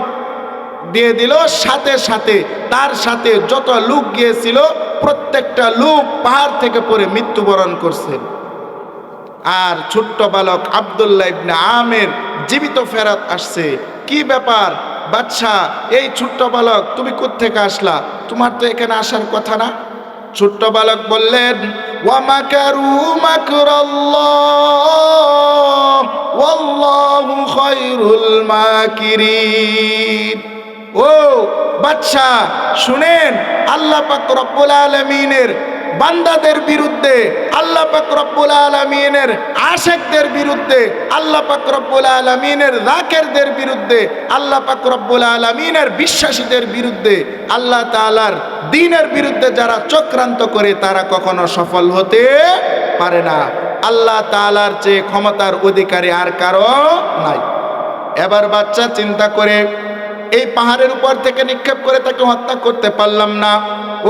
দিয়ে দিল। সাথে সাথে তার সাথে যত লোক গিয়েছিল প্রত্যেকটা লোক পাহাড় থেকে পড়ে মৃত্যুবরণ করছেন। আর ছোট্ট বালক আব্দুল্লাহ ইবনে আমের জীবিত ফেরত আসছে। কি ব্যাপার বাদশা, এই ছোট্ট বালক তুমি কোত্থেকে আসলা? তোমার তো এখানে আসার কথা না। ছোট্ট বালক বললেন, ওয়া মাকারু মাকরাল্লাহ ওয়াল্লাহু খায়রুল মাকিরিন। ও বাদশা শুনেন, আল্লাহ পাক রব্বুল আলামিনের বান্দাদের বিরুদ্ধে, আল্লাহ পাক রব্বুল আলামিনের আশিকদের বিরুদ্ধে, আল্লাহ পাক রব্বুল আলামিনের যাকিরদের বিরুদ্ধে, আল্লাহ পাক রব্বুল আলামিনের বিশ্বাসীদের বিরুদ্ধে, আল্লাহ তাআলার দ্বীনের বিরুদ্ধে যারা চক্রান্ত করে তারা কখনো সফল হতে পারে না। আল্লাহ তাআলার চেয়ে ক্ষমতার অধিকারী আর কারো নাই। এবার বাচ্চা চিন্তা করে, এই পাহাড়ের উপর থেকে নিক্ষেপ করে তাকে হত্যা করতে পারলাম না,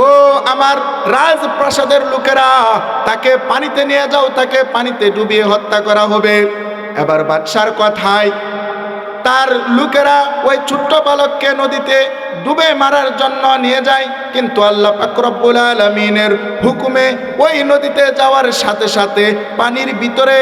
ও আমার রাজপ্রাসাদের লোকেরা তাকে পানিতে নিয়ে যাও, তাকে পানিতে ডুবিয়ে হত্যা করা হবে। এবার বাদশার কথায় তার লোকেরা ওই ছোট্ট বালককে নদীতে ডুবে মারার জন্য নিয়ে যায়, কিন্তু আল্লাহ পাক রব্বুল আলামিনের হুকুমে ওই নদীতে যাওয়ার সাথে সাথে পানির ভিতরে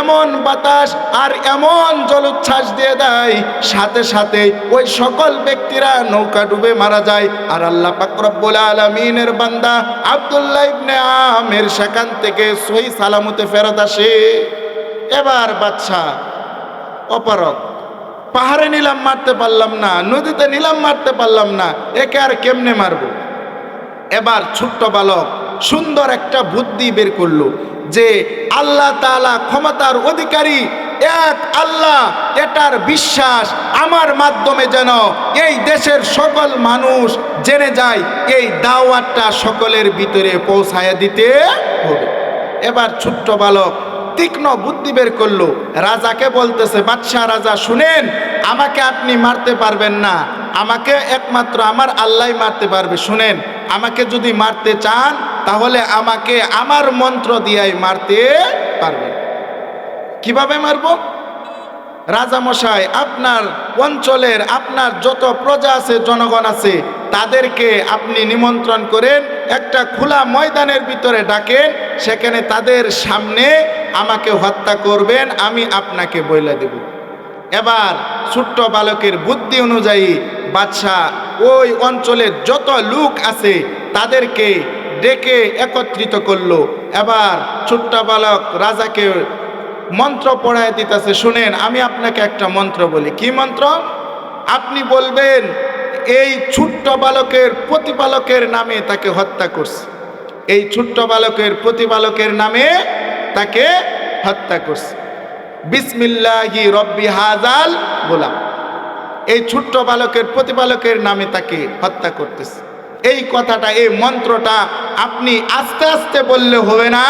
এমন বাতাস আর এমন জলোচ্ছ্বাস দিয়ে দেয়, সাথে সাথে ওই সকল ব্যক্তিরা নৌকা ডুবে মারা যায়। আর আল্লাহ পাক রব্বুল আলামিনের বান্দা আব্দুল্লাহ ইবনে আমের সেখান থেকে সহি সালামতে ফেরত আসে। এবার বাদশা অপারক, পাহাড়ে নিলাম মারতে পারলাম না, নদীতে নিলাম মারতে পারলাম না, একে আর কেমনে মারব। এবার ছোট্ট বালক সুন্দর একটা বুদ্ধি বের করলো যে আল্লাহ তাআলা ক্ষমতার অধিকারী এক আল্লাহ, এটার বিশ্বাস আমার মাধ্যমে যেন এই দেশের সকল মানুষ জেনে যায়, এই দাওয়াতটা সকলের ভিতরে পৌঁছায়া দিতে হবে। এবার ছোট্ট বালক তীক্ষ্ণ বুদ্ধি বের করলো, রাজাকে বলতেছে, বাদশাহ রাজা শুনেন, আমাকে আপনি মারতে পারবেন না, আমাকে একমাত্র আমার আল্লাহ মারতে পারবে। শুনেন, আমাকে যদি মারতে চান তাহলে আমাকে আমার মন্ত্র দিয়াই মারতে পারবেন। কিভাবে মারবো? রাজা মশাই, আপনার অঞ্চলের আপনার যত প্রজা আছে, জনগণ আছে, তাদেরকে আপনি নিমন্ত্রণ করেন, একটা খোলা ময়দানের ভিতরে ডাকেন, সেখানে তাদের সামনে আমাকে হত্যা করবেন, আমি আপনাকে বইলা দেব। এবার ছোট্ট বালকের বুদ্ধি অনুযায়ী বাদশাহ ওই অঞ্চলের যত লোক আছে তাদেরকে ডেকে একত্রিত করলো। এবার ছোট্ট বালক রাজাকে মন্ত্র পড়ায় দিতেছে, শুনেন, আমি আপনাকে একটা মন্ত্র বলি। কি মন্ত্র? আপনি বলবেন এই ছোট্ট বালকের প্রতিপালকের নামে তাকে হত্যা করছে, এই ছোট্ট বালকের প্রতিপালকের নামে তাকে হত্যা করছে, বিসমিল্লাহি রব্বি হাজাল গোলাম, এই ছোট্ট বালকের প্রতিপালকের নামে তাকে হত্যা করতেছে। এই কথাটা, এই মন্ত্রটা আপনি আস্তে আস্তে বললে হবে না,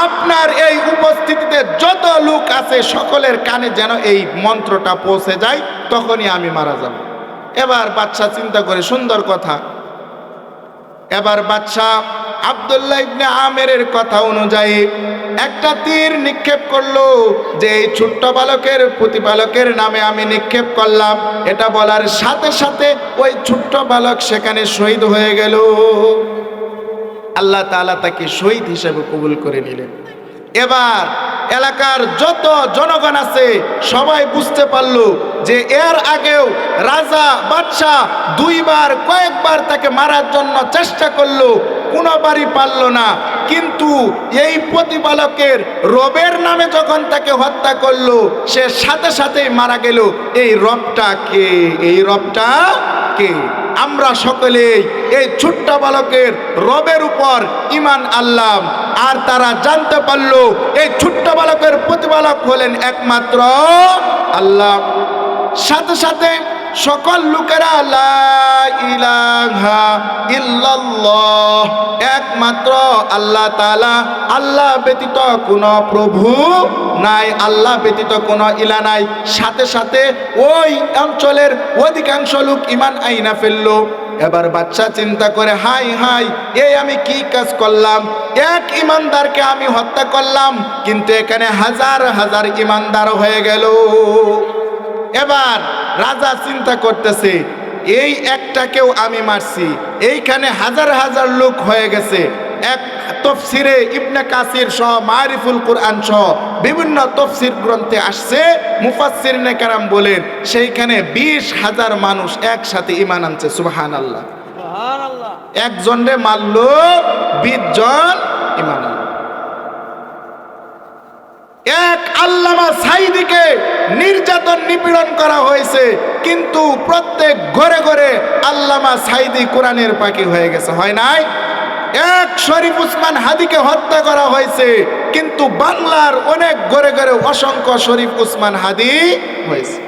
আপনার এই উপস্থিতিতে যত লোক আছে সকলের কানে যেন এই মন্ত্রটা পৌঁছে যায়, তখনই আমি মারা যাব। এবার বাদশাহ চিন্তা করে, সুন্দর কথা। এবার বাদশাহ আব্দুল্লাহ ইবনে আমেরের কথা অনুযায়ী একটা তীর নিক্ষেপ করলো, যে এই ছোট্ট বালকের প্রতিপালকের নামে আমি নিক্ষেপ করলাম। এটা বলার সাথে সাথে ওই ছোট্ট বালক সেখানে শহীদ হয়ে গেল। আল্লাহ তাআলা তাকে শহীদ হিসেবে কবুল করে নিলেন। এবার এলাকার যত জনগণ আছে সবাই বুঝতে পারলো যে এর আগেও রাজা বাদশাহ দুইবার কয়েকবার তাকে মারার জন্য চেষ্টা করলো, কোনোবারই পারল না। কিন্তু এই প্রতিপালকের রবের নামে যখন তাকে হত্যা করলো, সে সাথে সাথেই মারা গেল। এই রবটা কে? এই রবটা কে? আমরা সকলেই এই ছোট্ট বালকের রবের উপর ঈমান আনলাম, আর তারা জানতে পারলো এই ছোট্ট বালকের প্রতিপালক হলেন একমাত্র আল্লাহ। সাথে সাথে সকল লোকেরা লা ইলাহা ইল্লাল্লাহ, একমাত্র আল্লাহ তাআলা, আল্লাহ ব্যতীত কোনো প্রভু নাই, আল্লাহ ব্যতীত কোনো ইলা নাই। সাথে সাথে ওই অঞ্চলের অধিকাংশ লোক ঈমান আইনা ফেললো। এবার বাচ্চা চিন্তা করে, হাই হাই, এই আমি কি কাজ করলাম? এক ইমানদারকে আমি হত্যা করলাম, কিন্তু এখানে হাজার হাজার ইমানদার হয়ে গেল। এবার রাজা চিন্তা করতেছে, এই একটাকেও আমি মারছি, এইখানে হাজার হাজার লোক হয়ে গেছে। এক তফসিরে ইবনে কাসির সহ মারিফুল কোরআন সহ বিভিন্ন তফসির গ্রন্থে আসছে, মুফাসসিরিনে কেরাম বলেন সেইখানে 20,000 মানুষ একসাথে ঈমান আনছে। সুবহানাল্লাহ, সুবহানাল্লাহ। একজনরে মারলো, 20 জন ঈমান আনলো। এক আল্লামা সাঈদীকে নির্যাতন নিপীড়ন করা হয়েছে, কিন্তু প্রত্যেক ঘরে ঘরে আল্লামা সাঈদী কোরআনের পাখি হয়ে গেছে, হয় নাই? এক শরীফ উসমান হাদিকে হত্যা করা হয়েছে, কিন্তু বাংলার অনেক ঘরে ঘরে অসংখ্য শরীফ উসমান হাদি হয়েছে।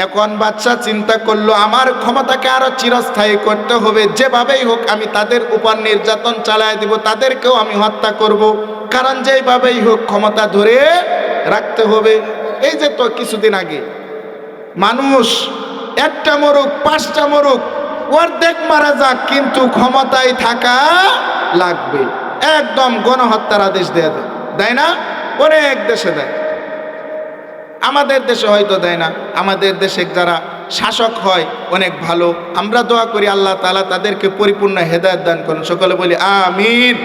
এখন বাচ্চা চিন্তা করলো, আমার ক্ষমতাকে আরো চিরস্থায়ী করতে হবে, যেভাবেই হোক আমি তাদের উপর নির্যাতন চালায় দিব, তাদেরকেও আমি হত্যা করব, কারণ যেভাবেই হোক ক্ষমতা ধরে রাখতে হবে। এই যে তো কিছুদিন আগে মানুষ একটা মরুক 5টা মরুক, অর্ধেক মারা যাক, কিন্তু ক্ষমতায় থাকা লাগবে, একদম গণহত্যার আদেশ দেয় না? অনেক দেশে দেয়। আমাদের দেশে হয়তো দেয় না, আমাদের দেশে যারা শাসক হয় অনেক ভালো, আমরা দোয়া করি আল্লাহ তাআলা তাদেরকে পরিপূর্ণ হেদায়েত দান করুন, সকলে বলি আমিন।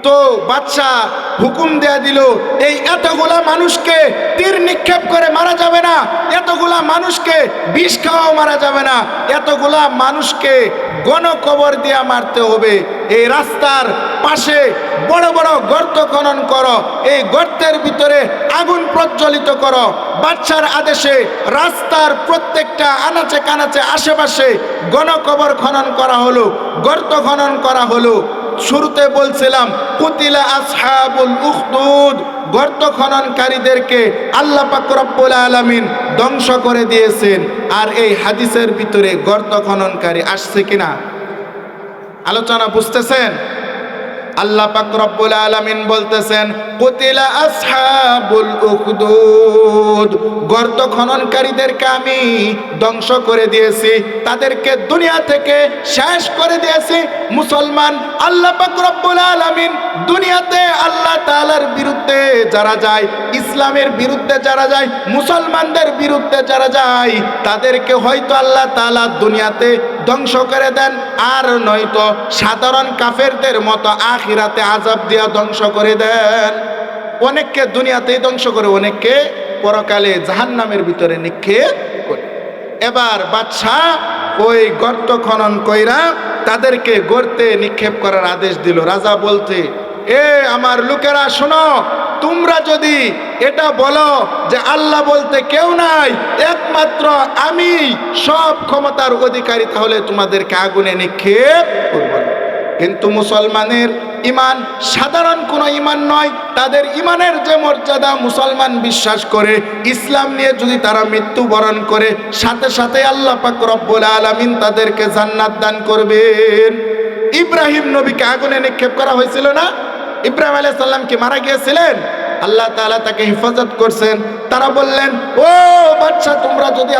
তো বাদশাহ হুকুম দেয়া দিল, এই এতগুলা মানুষকে তীর নিক্ষেপ করে মারা যাবে না, এতগুলা মানুষকে বিষ খাওয়াও মারা যাবে না, এতগুলা মানুষকে গণকবর দিয়া মারতে হবে। এই রাস্তার পাশে বড় বড় গর্ত খনন করো, এই গর্তের ভিতরে আগুন প্রজ্বলিত করো। বাদশার আদেশে রাস্তার প্রত্যেকটা আনাচে কানাচে আশেপাশে গণকবর খনন করা হলো, গর্ত খনন করা হলো। শুরুতে বলছিলাম কুতিলা আসহাবুল উখদুদ, গর্ত খননকারীদেরকে আল্লাহ পাক রব্বুল আলামিন ধ্বংস করে দিয়েছেন। আর এই হাদিসের ভিতরে গর্ত খননকারী আসছে কিনা আলোচনা বুঝতেছেন? আল্লাহ পাক রব্বুল আলামিন বলতেছেন কুতিলা আসহাবুল উখদুদ, গর্ত খননকারীদেরকে আমি ধ্বংস করে দিয়েছি, তাদেরকে দুনিয়া থেকে শেষ করে দিয়েছি। মুসলমান, আল্লাহ পাক রব্বুল আলামিন দুনিয়াতে আল্লাহ তাআলার বিরুদ্ধে যারা যায়, ইসলামের বিরুদ্ধে যারা যায়, মুসলমানদের বিরুদ্ধে যারা যায়, তাদেরকে হয়তো আল্লাহ তাআলা দুনিয়াতে ধ্বংস করে দেন, আর নয়তো সাধারণ কাফেরদের মতো আখিরাতে আযাব দিয়া ধ্বংস করে দেন। অনেককে দুনিয়াতেই ধ্বংস করে, অনেককে পরকালে জাহান্নামের ভিতরে নিক্ষেপ করে। এবার বাদশাহ ওই গর্ত খনন কইরা তাদেরকে গর্তে নিক্ষেপ করার আদেশ দিল। রাজা বলতে, এ আমার লোকেরা শোনো, তোমরা যদি এটা বলো যে আল্লাহ বলতে কেউ নাই, একমাত্র আমি সব ক্ষমতার অধিকারী, তাহলে তোমাদেরকে আগুনে নিক্ষেপ করব না। কিন্তু মুসলমানের ইমান সাধারণ কোনো ইমান নয়, তাদের ইমানের যে মর্যাদা, মুসলমান বিশ্বাস করে ইসলাম নিয়ে যদি তারা মৃত্যুবরণ করে, সাথে সাথে আল্লাহ পাক রব্বুল আলামিন তাদেরকে জান্নাত দান করবেন। ইব্রাহিম নবীকে আগুনে নিক্ষেপ করা হয়েছিল না? ইব্রাহিম আলাইহিস সালাম কি মারা গিয়েছিলেন? আল্লাহ তাআলা তাকে হেফাজত করছেন। তারা বললেন, ও বাদশা, তোমরা যদি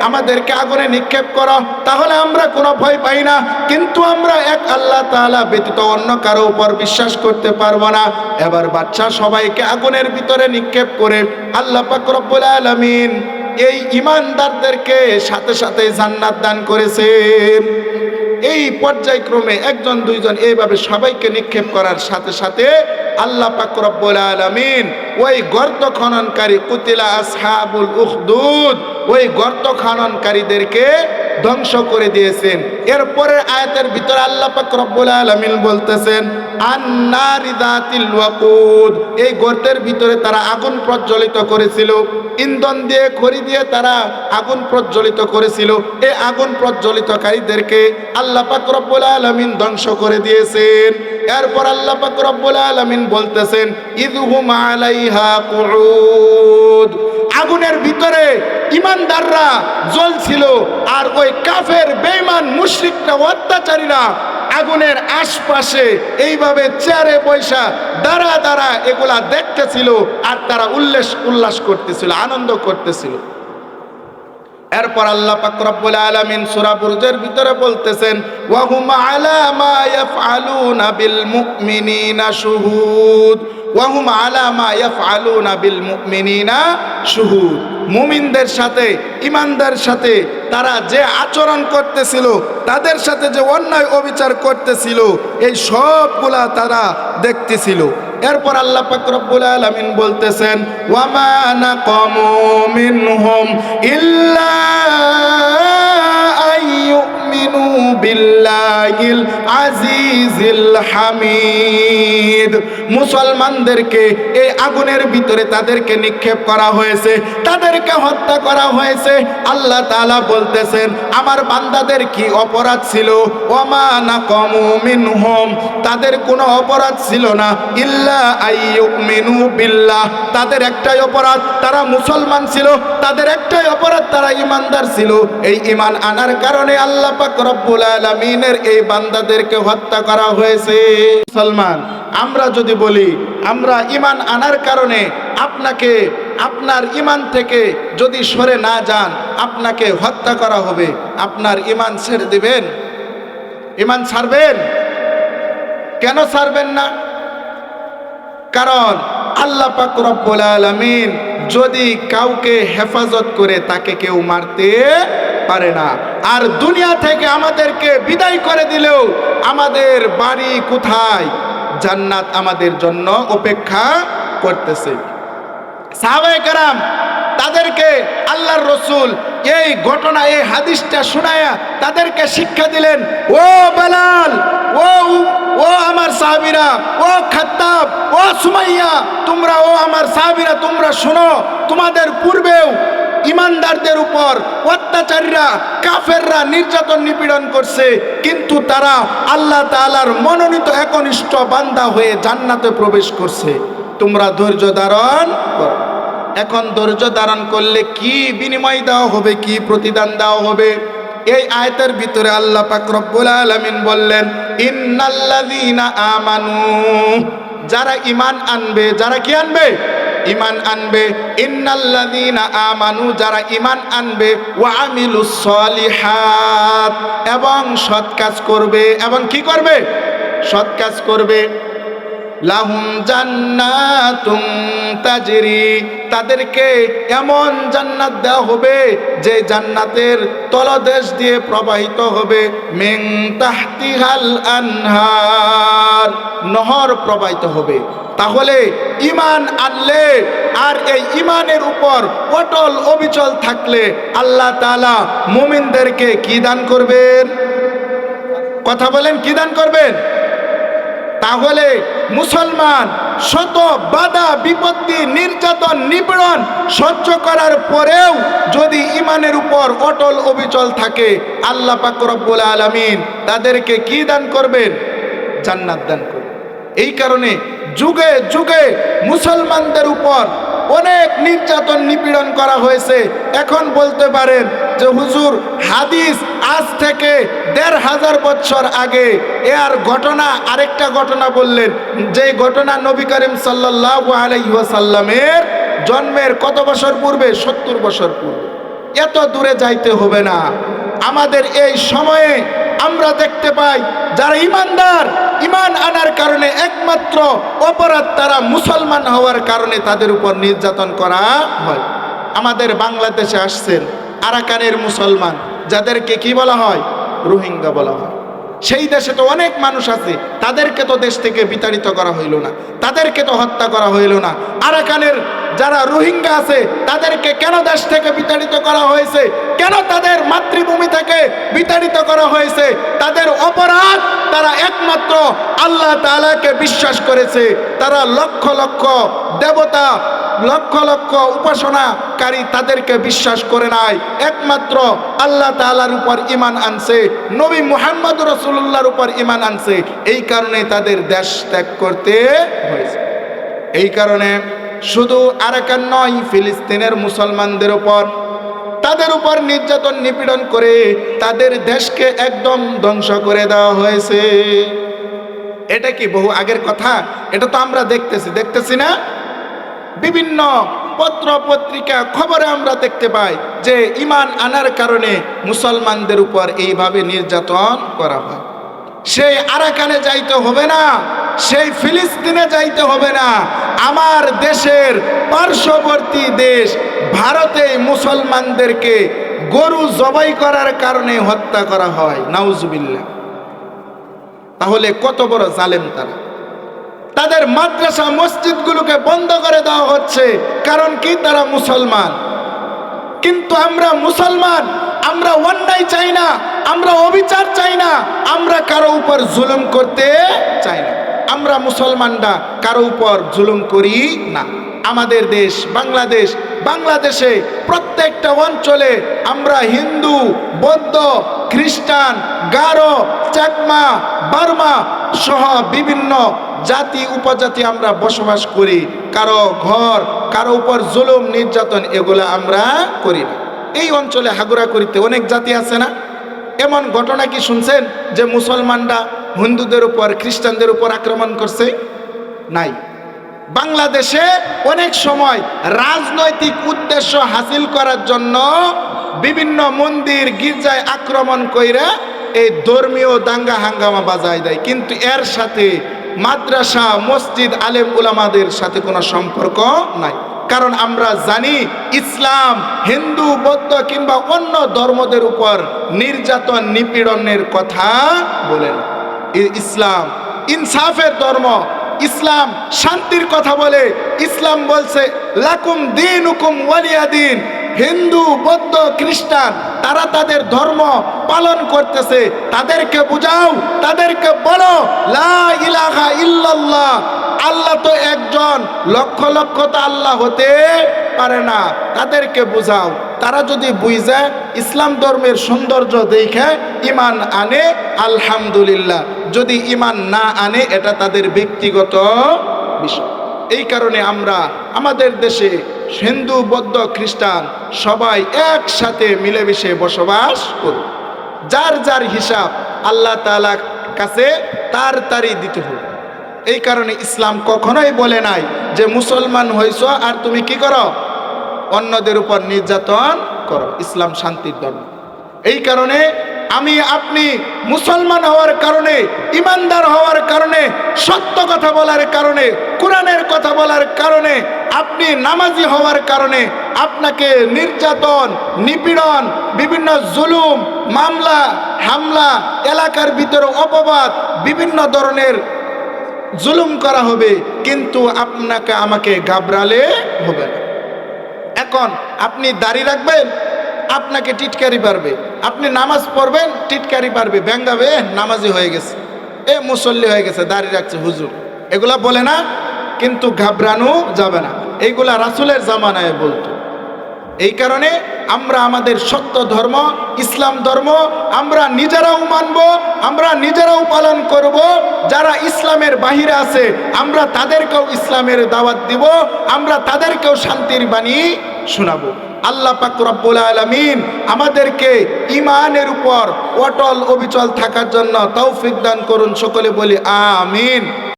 আমাদেরকে আগুনে নিক্ষেপ করো তাহলে আমরা কোনো ভয় পাই না, কিন্তু আমরা এক আল্লাহ তাআলা ব্যতীত অন্য কারো উপর বিশ্বাস করতে পারবো না। এবার বাদশা সবাইকে আগুনের ভিতরে নিক্ষেপ করে আল্লাহ পাক রব্বুল আলামিন এই ঈমানদারদেরকে সাথে সাথে জান্নাত দান করেছেন। এই পর্যায়ক্রমে একজন দুইজন এইভাবে সবাইকে নিক্ষেপ করার সাথে সাথে আল্লাহ পাক রব্বুল আলামিন ওই গর্ত খননকারী কুতিলা আসহাবুল উখদুদ, ওই গর্ত খননকারীদেরকে ধ্বংস করে দিয়েছেন। এরপরে আয়াতের ভিতরে আল্লাহ পাক রব্বুল আলামিন বলতেছেন আন্নারি যাতিল ওয়াকুদ, এই গর্তের ভিতরে তারা আগুন প্রজ্বলিত করেছিল, ইন্ধন দিয়ে খড়ি দিয়ে তারা আগুন প্রজ্বলিত করেছিল। এই আগুন প্রজ্বলিতকারীদেরকে আল্লাহ পাক রব্বুল আলামিন ধ্বংস করে দিয়েছেন। এরপর আল্লাহ পাক রব্বুল আলামিন বলতেছেন ইযহুম আলাইহা কুউদ, আগুনের ভিতরে ইমানদাররা জ্বলছিল, আর ওই কাফের বেঈমান মুশরিকরা অত্যাচারীরা আগুনের আশপাশে এইভাবে চেয়ারে বৈশা দাঁড়া দাঁড়া এগুলা দেখতেছিল, আর তারা উল্লাস করতেছিল, আনন্দ করতেছিল। এরপর আল্লাহ পাক রব্বুল আলামিন সূরা বুরুজের ভিতরে বলতেছেন ওয়া হুম আলা মা ইয়াফআলুনা বিল মুমিনিনা শুহুদ, ওয়া হুম আলা মা ইয়াফআলুনা বিল মুমিনিনা শুহুদ, মুমিনদের সাথে, ঈমানদার সাথে তারা যে আচরণ করতেছিল, তাদের সাথে যে অন্যায় অবিচার করতেছিল, এই সবগুলা তারা দেখতেছিল। এরপর আল্লাহ পাক রব্বুল আলামিন বলতেছেন ওয়া মা নাকামু মিনহুম ইল্লা আইয়ুমিনু বিল্লাহিল আজিজিল হামিদ, মুসলমানদেরকে এই আগুনের ভিতরে তাদেরকে নিক্ষেপ করা হয়েছে, তাদেরকে হত্যা করা হয়েছে। আল্লাহ তাআলা বলতেছেন আমার বান্দাদের কি অপরাধ ছিল? ওয়া মা নাকামু মিনহুম, তাদের কোনো অপরাধ ছিল না, ইল্লা আইয়ুমিনু বিল্লাহ, তাদের একটাই অপরাধ, তারা মুসলমান ছিল, তাদের একটাই অপরাধ, তারা ঈমানদার ছিল। এই ঈমান আনার কারণে আল্লাহ পাক রব্বুল আলামিনের এই বান্দাদেরকে হত্যা করা হয়েছে। মুসলমান, আমরা যদি বলি আমরা ঈমান আনার কারণে আপনাকে আপনার ঈমান থেকে যদি সরে না যান আপনাকে হত্যা করা হবে, আপনার ঈমান ছেড়ে দিবেন? ঈমান ছাড়বেন? কেন ছাড়বেন না? কারণ আল্লাহ পাক রব্বুল আলামিন যদি কাউকে হেফাজত করে তাকে কেউ মারতে পারে না। আর দুনিয়া থেকে আমাদেরকে বিদায় করে দিলেও আমাদের বাড়ি কোথায়? জান্নাত আমাদের জন্য অপেক্ষা করতেছে। সাহাবায়ে কেরাম তাদেরকে আল্লাহর রসুল এই ঘটনা, এই হাদিসটা শোনায়া তাদেরকে শিক্ষা দিলেন, ও বেলাল, ও আমার সাহাবীরা, ও খাত্তাব, ও সুমাইয়া, তোমরা, ও আমার সাহাবীরা, তোমরা শোনো, তোমাদের পূর্বেও ইমানদারদের উপর অত্যাচারীরা, কাফেররা নির্যাতন নিপীড়ন করছে, কিন্তু তারা আল্লাহ তাআলার মনোনীত একনিষ্ঠ বান্দা হয়ে জান্নাতে প্রবেশ করছে। তোমরা ধৈর্য ধারণ করো। এখন ধৈর্য ধারণ করলে কি বিনিময় দেওয়া হবে, কি প্রতিদান দেওয়া হবে? এই আয়াতের ভিতরে আল্লাহ পাক রব্বুল আলামিন বললেন, ইন্নাল্লাযীনা আমানু, যারা ঈমান আনবে, যারা কি আনবে? ঈমান আনবে। ইন্নাল্লাযীনা আমানু, যারা ঈমান আনবে, ওয়া আমিলুস সলিহাত, এবং সৎ কাজ করবে, এবং কি করবে? সৎ কাজ করবে। লাহুম জান্নাতুন তাজরি, তাদেরকে এমন জান্নাত দেওয়া হবে যে জান্নাতের তলদেশ দিয়ে প্রবাহিত হবে, মিন তাহতিহাল আনহার, নহর প্রবাহিত হবে। তাহলে ঈমান আনলে আর এই ঈমানের উপর অটল অবিচল থাকলে আল্লাহ তাআলা মুমিনদেরকে কি দান করবেন? কথা বলেন, কি দান করবেন? তাহলে মুসলমান শত বাধা বিপত্তি, নির্যাতন, নিপীড়ন সহ্য করার পরেও যদি ঈমানের উপর অটল অবিচল থাকে, আল্লাহ পাক রব্বুল আলামিন তাদেরকে কি দান করবেন? জান্নাত দান করবেন। এই কারণে যুগে যুগে মুসলমানদের উপর অনেক নির্যাতন নিপীড়ন করা হয়েছে। এখন বলতে পারেন যে হুজুর হাদিস আজ থেকে ১৫০০ বছর আগে এর ঘটনা, আরেকটা ঘটনা বললেন, যে ঘটনা নবী করিম সাল্লাল্লাহু আলাইহি ওয়াসাল্লামের জন্মের কত বছর পূর্বে? ৭০ বছর পূর্বে। এত দূরে যাইতে হবে না। আমাদের এই সময়ে আমরা দেখতে পাই যারা ইমানদার, ঈমান আনার কারণে একমাত্র অপরাধ তারা মুসলমান হওয়ার কারণে তাদের উপর নির্যাতন করা হয়। আমাদের বাংলাদেশে আসছেন আরাকানের মুসলমান, যাদেরকে কি বলা হয়? রোহিঙ্গা বলা হয়। সেই দেশে তো অনেক মানুষ আছে, তাদেরকে তো দেশ থেকে বিতাড়িত করা হইল না, তাদেরকে তো হত্যা করা হইল না। আরাকানের যারা রোহিঙ্গা আছে তাদেরকে কেন দেশ থেকে বিতাড়িত করা হয়েছে? কেন তাদের মাতৃভূমি থেকে বিতাড়িত করা হয়েছে? তাদের অপরাধ, তারা একমাত্র আল্লাহ তাআলাকে বিশ্বাস করেছে। তারা লক্ষ লক্ষ দেবতা, লক্ষ লক্ষ উপাসনাকারী তাদেরকে বিশ্বাস করে নাই, একমাত্র আল্লাহ তাআলার উপর ঈমান আনছে, নবী মুহাম্মদ রাসূলুল্লাহর উপর ঈমান আনছে। এই কারণে তাদের দেশ ত্যাগ করতে হয়েছে। এই কারণে শুধু আরাকান নয়, ফিলিস্তিনের মুসলমানদের উপর, তাদের উপর নির্যাতন নিপীড়ন করে তাদের দেশকে একদম ধ্বংস করে দেওয়া হয়েছে। এটা কি বহু আগের কথা? এটা তো আমরা দেখতেছি না? বিভিন্ন পত্র পত্রিকা খবরে আমরা দেখতে পাই যে ঈমান আনার কারণে মুসলমানদের উপর এইভাবে নির্যাতন করা হয়। সেই আরাকানে যাইতে হবে না, সেই ফিলিস্তিনে যাইতে হবে না, আমার দেশের পার্শ্ববর্তী দেশ ভারতে মুসলমানদেরকে গরু জবাই করার কারণে হত্যা করা হয়, নাউজুবিল্লাহ। তাহলে কত বড় জালেম তারা! তাদের মাদ্রাসা মসজিদগুলোকে বন্ধ করে দেওয়া হচ্ছে, কারণ কি? তারা মুসলমান। কিন্তু আমরা মুসলমান, আমরা অন্যায় চাই না, আমরা অবিচার চাই না, আমরা কারো উপর জুলুম করতে চাই না। আমরা মুসলমানরা কারো উপর জুলুম করি না। আমাদের দেশ বাংলাদেশ, বাংলাদেশে প্রত্যেকটা অঞ্চলে আমরা হিন্দু, বৌদ্ধ, খ্রিস্টান, গারো, চাকমা, বার্মা সহ বিভিন্ন জাতি উপজাতি আমরা বসবাস করি। কারো ঘর, কারো উপর জুলুম নির্যাতন এগুলো আমরা করি না। এই অঞ্চলে হাগুরাকুড়িতে অনেক জাতি আছে না? এমন ঘটনা কি শুনছেন যে মুসলমানরা হিন্দুদের উপর, খ্রিস্টানদের উপর আক্রমণ করছে? নাই। বাংলাদেশে অনেক সময় রাজনৈতিক উদ্দেশ্য হাসিল করার জন্য বিভিন্ন মন্দির, গির্জায় আক্রমণ কইরা এই ধর্মীয় দাঙ্গা হাঙ্গামা বাজায় দেয়, কিন্তু এর সাথে মাদ্রাসা মসজিদ আলেম উলামাদের সাথে কোনো সম্পর্ক নাই। কারণ আমরা জানি ইসলাম হিন্দু বৌদ্ধ কিংবা অন্য ধর্মদের উপর নির্যাতন নিপীড়নের কথা বলেন। ইসলাম ইনসাফের ধর্ম, ইসলাম শান্তির কথা বলে। ইসলাম বলছে লাকুম দীনুকুম ওয়ালিয়া দীন। হিন্দু বৌদ্ধ খ্রিস্টান তারা তাদের ধর্ম পালন করতেছে, তাদেরকে বুঝাও, তাদেরকে বলো লা ইলাহা ইল্লাল্লাহ, আল্লাহ তো একজন, লক্ষ লক্ষ তো আল্লাহ হতে পারে না। তাদেরকে বুঝাও, তারা যদি বুঝে ইসলাম ধর্মের সৌন্দর্য দেখে ইমান আনে আলহামদুলিল্লাহ, যদি ইমান না আনে এটা তাদের ব্যক্তিগত বিষয়। এই কারণে আমরা আমাদের দেশে হিন্দু বৌদ্ধ খ্রিস্টান সবাই একসাথে মিলেমিশে বসবাস করি। যার যার হিসাব আল্লাহ তাআলার কাছে তারই দিতে হবে। এই কারণে ইসলাম কখনোই বলে নাই যে মুসলমান হইছ আর তুমি কি করো, অন্যদের উপর নির্যাতন করো। ইসলাম শান্তির ধর্ম। এই কারণে আমি আপনি মুসলমান হওয়ার কারণে, ইমানদার হওয়ার কারণে, সত্য কথা বলার কারণে, কোরআনের কথা বলার কারণে, আপনি নামাজি হওয়ার কারণে আপনাকে নির্যাতন নিপীড়ন বিভিন্ন জুলুম মামলা হামলা এলাকার ভিতরে অপবাদ বিভিন্ন ধরনের জুলুম করা হবে, কিন্তু আপনাকে আমাকে ঘাবড়ালে হবে না। এখন আপনি দাড়ি রাখবেন, আপনাকে টিটকারি পারবে। আপনি নামাজ পড়বেন, টিটকারি পারবে, ব্যাঙ্গাবে, নামাজি হয়ে গেছে, এ মুসল্লি হয়ে গেছে, দাড়ি রাখছে হুজুর, এগুলা বলে না। কিন্তু ঘাবড়ানো যাবে না, এইগুলা রাসূলের জামানায় বলতো। এই কারণে আমরা আমাদের সত্য ধর্ম ইসলাম ধর্ম আমরা নিজেরাও মানব, আমরা নিজেরাও পালন করব। যারা ইসলামের বাহিরে আছে আমরা তাদেরকেও ইসলামের দাওয়াত দিব, আমরা তাদেরকেও শান্তির বাণী শোনাবো। আল্লাহ পাক রব্বুল আলামিন আমাদেরকে ঈমানের উপর অটল অবিচল থাকার জন্য তৌফিক দান করুন। সকলে বলি আমিন।